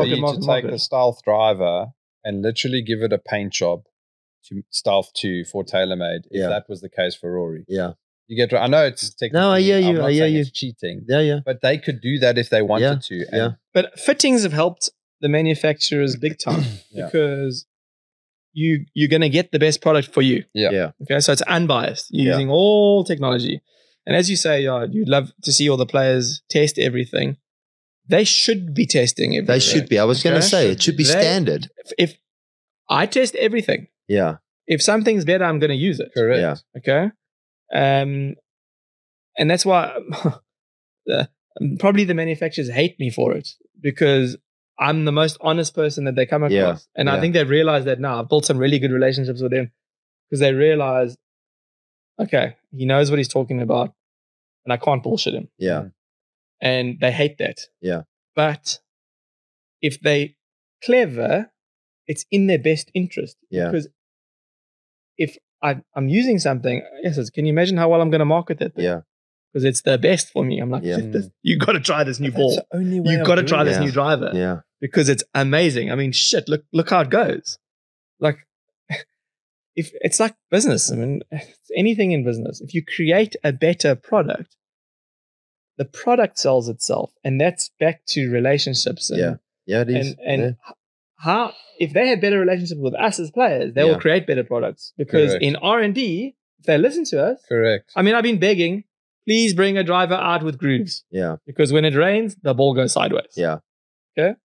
Speaker 3: You need to take the Stealth driver and literally give it a paint job to Stealth 2 for TaylorMade, if that was the case for Rory.
Speaker 1: Yeah.
Speaker 3: You get, I know it's technically,
Speaker 1: no, I hear you.
Speaker 3: I'm not saying it's cheating.
Speaker 1: Yeah.
Speaker 3: But they could do that if they wanted to.
Speaker 2: But fittings have helped the manufacturers big time because you're going to get the best product for you.
Speaker 1: Yeah.
Speaker 2: Okay, so it's unbiased. You're using all technology. And as you say, you'd love to see all the players test everything. They should be testing everything.
Speaker 1: They should be. I was going to say, it should be standard.
Speaker 2: If I test everything.
Speaker 1: Yeah.
Speaker 2: If something's better, I'm going to use it.
Speaker 3: Correct. Yeah.
Speaker 2: Okay. And that's why probably the manufacturers hate me for it, because I'm the most honest person that they come across. And I think they've realized that now. I've built some really good relationships with them because they realize, okay, he knows what he's talking about and I can't bullshit him.
Speaker 1: Yeah.
Speaker 2: And they hate that.
Speaker 1: Yeah.
Speaker 2: But if they clever, it's in their best interest.
Speaker 1: Yeah.
Speaker 2: Because if I'm using something, can you imagine how well I'm going to market that thing?
Speaker 1: Yeah.
Speaker 2: Because it's the best for me. I'm like, you got to try this new ball. You got to try this new driver.
Speaker 1: Yeah.
Speaker 2: Because it's amazing. I mean, shit, look how it goes. Like, if it's like business. I mean, it's anything in business. If you create a better product, the product sells itself. And that's back to relationships. And,
Speaker 1: it is.
Speaker 2: And how, if they have better relationships with us as players, they will create better products. Because in R&D, if they listen to us.
Speaker 3: Correct.
Speaker 2: I mean, I've been begging, please bring a driver out with grooves.
Speaker 1: Yeah.
Speaker 2: Because when it rains, the ball goes sideways.
Speaker 1: Yeah.
Speaker 2: Okay?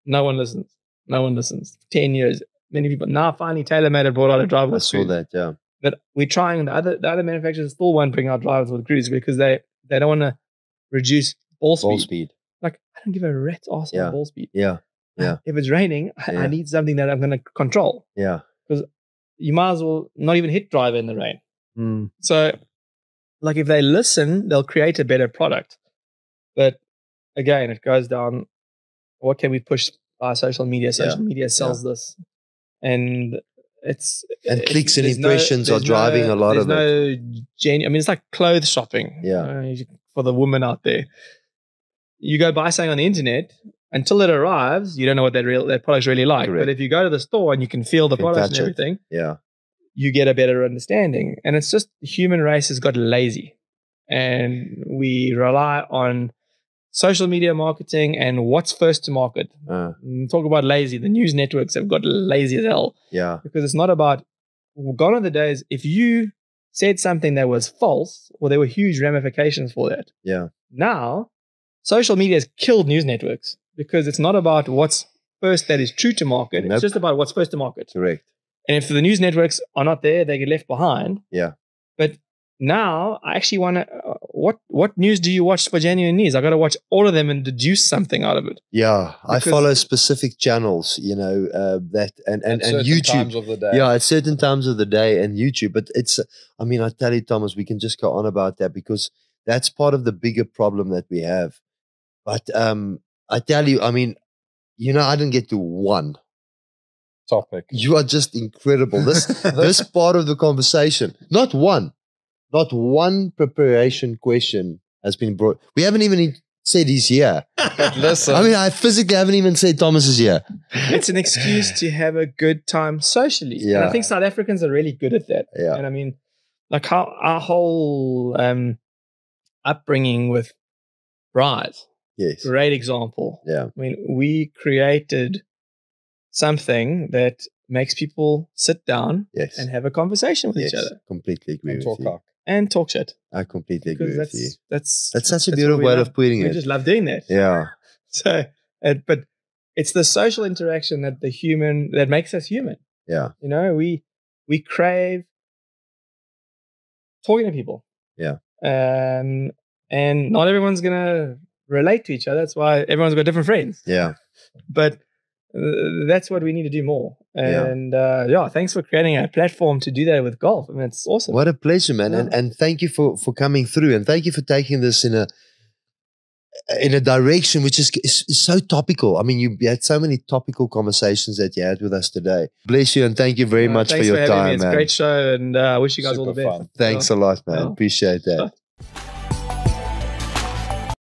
Speaker 2: No one listens. 10 years. Many people. Now, finally, TaylorMade have brought out a driver with grooves.
Speaker 1: I saw that, yeah.
Speaker 2: But we're trying, the other manufacturers still won't bring out drivers with grooves because they don't want to reduce ball speed. Like, I don't give a rat's ass about ball speed.
Speaker 1: Yeah. Yeah.
Speaker 2: If it's raining, I need something that I'm going to control.
Speaker 1: Yeah.
Speaker 2: Because you might as well not even hit driver in the rain. So, like, if they listen, they'll create a better product. But again, it goes down, what can we push our social media? Social media sells this. And
Speaker 1: clicks and impressions are driving a lot of it.
Speaker 2: I mean, it's like clothes shopping.
Speaker 1: Yeah.
Speaker 2: For the woman out there. You go buy something on the internet, until it arrives, you don't know what that product's really like. Correct. But if you go to the store and you can feel the product and everything, you get a better understanding. And it's just the human race has got lazy. And we rely on social media marketing and what's first to market. Talk about lazy. The news networks have got lazy as hell.
Speaker 1: Yeah.
Speaker 2: Because it's not about, gone are the days, if you said something that was false, well, there were huge ramifications for that.
Speaker 1: Yeah.
Speaker 2: Now, social media has killed news networks because it's not about what's first that is true to market. Nope. It's just about what's first to market.
Speaker 1: Correct.
Speaker 2: And if the news networks are not there, they get left behind.
Speaker 1: Yeah.
Speaker 2: But now I actually want to, what news do you watch for genuine news? I got to watch all of them and deduce something out of it.
Speaker 1: Yeah. I follow specific channels, you know, that and YouTube.
Speaker 3: Times of the day.
Speaker 1: Yeah, at certain times of the day and YouTube. But it's, I mean, I tell you, Thomas, we can just go on about that because that's part of the bigger problem that we have. But I tell you, I mean, you know, I didn't get to one
Speaker 3: topic.
Speaker 1: You are just incredible. This part of the conversation, not one preparation question has been brought. We haven't even said he's here.
Speaker 3: But listen,
Speaker 1: I mean, I physically haven't even said Thomas is here.
Speaker 2: It's an excuse to have a good time socially.
Speaker 1: Yeah.
Speaker 2: And I think South Africans are really good at that.
Speaker 1: Yeah.
Speaker 2: And I mean, like how our whole upbringing with Bryce.
Speaker 1: Yes.
Speaker 2: Great example.
Speaker 1: Yeah.
Speaker 2: I mean, we created something that makes people sit down and have a conversation with each other.
Speaker 1: Completely agree
Speaker 3: and
Speaker 1: with you.
Speaker 2: And talk shit.
Speaker 1: I completely agree with you.
Speaker 2: That's
Speaker 1: such a beautiful way of putting it.
Speaker 2: We just love doing that.
Speaker 1: Yeah.
Speaker 2: So, but it's the social interaction that makes us human.
Speaker 1: Yeah.
Speaker 2: You know, we crave talking to people.
Speaker 1: Yeah.
Speaker 2: And not everyone's gonna relate to each other. That's why everyone's got different friends.
Speaker 1: Yeah.
Speaker 2: But that's what we need to do more. And thanks for creating a platform to do that with golf. I mean, it's awesome.
Speaker 1: What a pleasure, man. Yeah. And thank you for coming through, and thank you for taking this in a direction which is so topical. I mean, you had so many topical conversations that you had with us today. Bless you, and thank you very much for your time,
Speaker 2: It's a great show, and I wish you guys all the best.
Speaker 1: Thanks a lot, man. Appreciate that.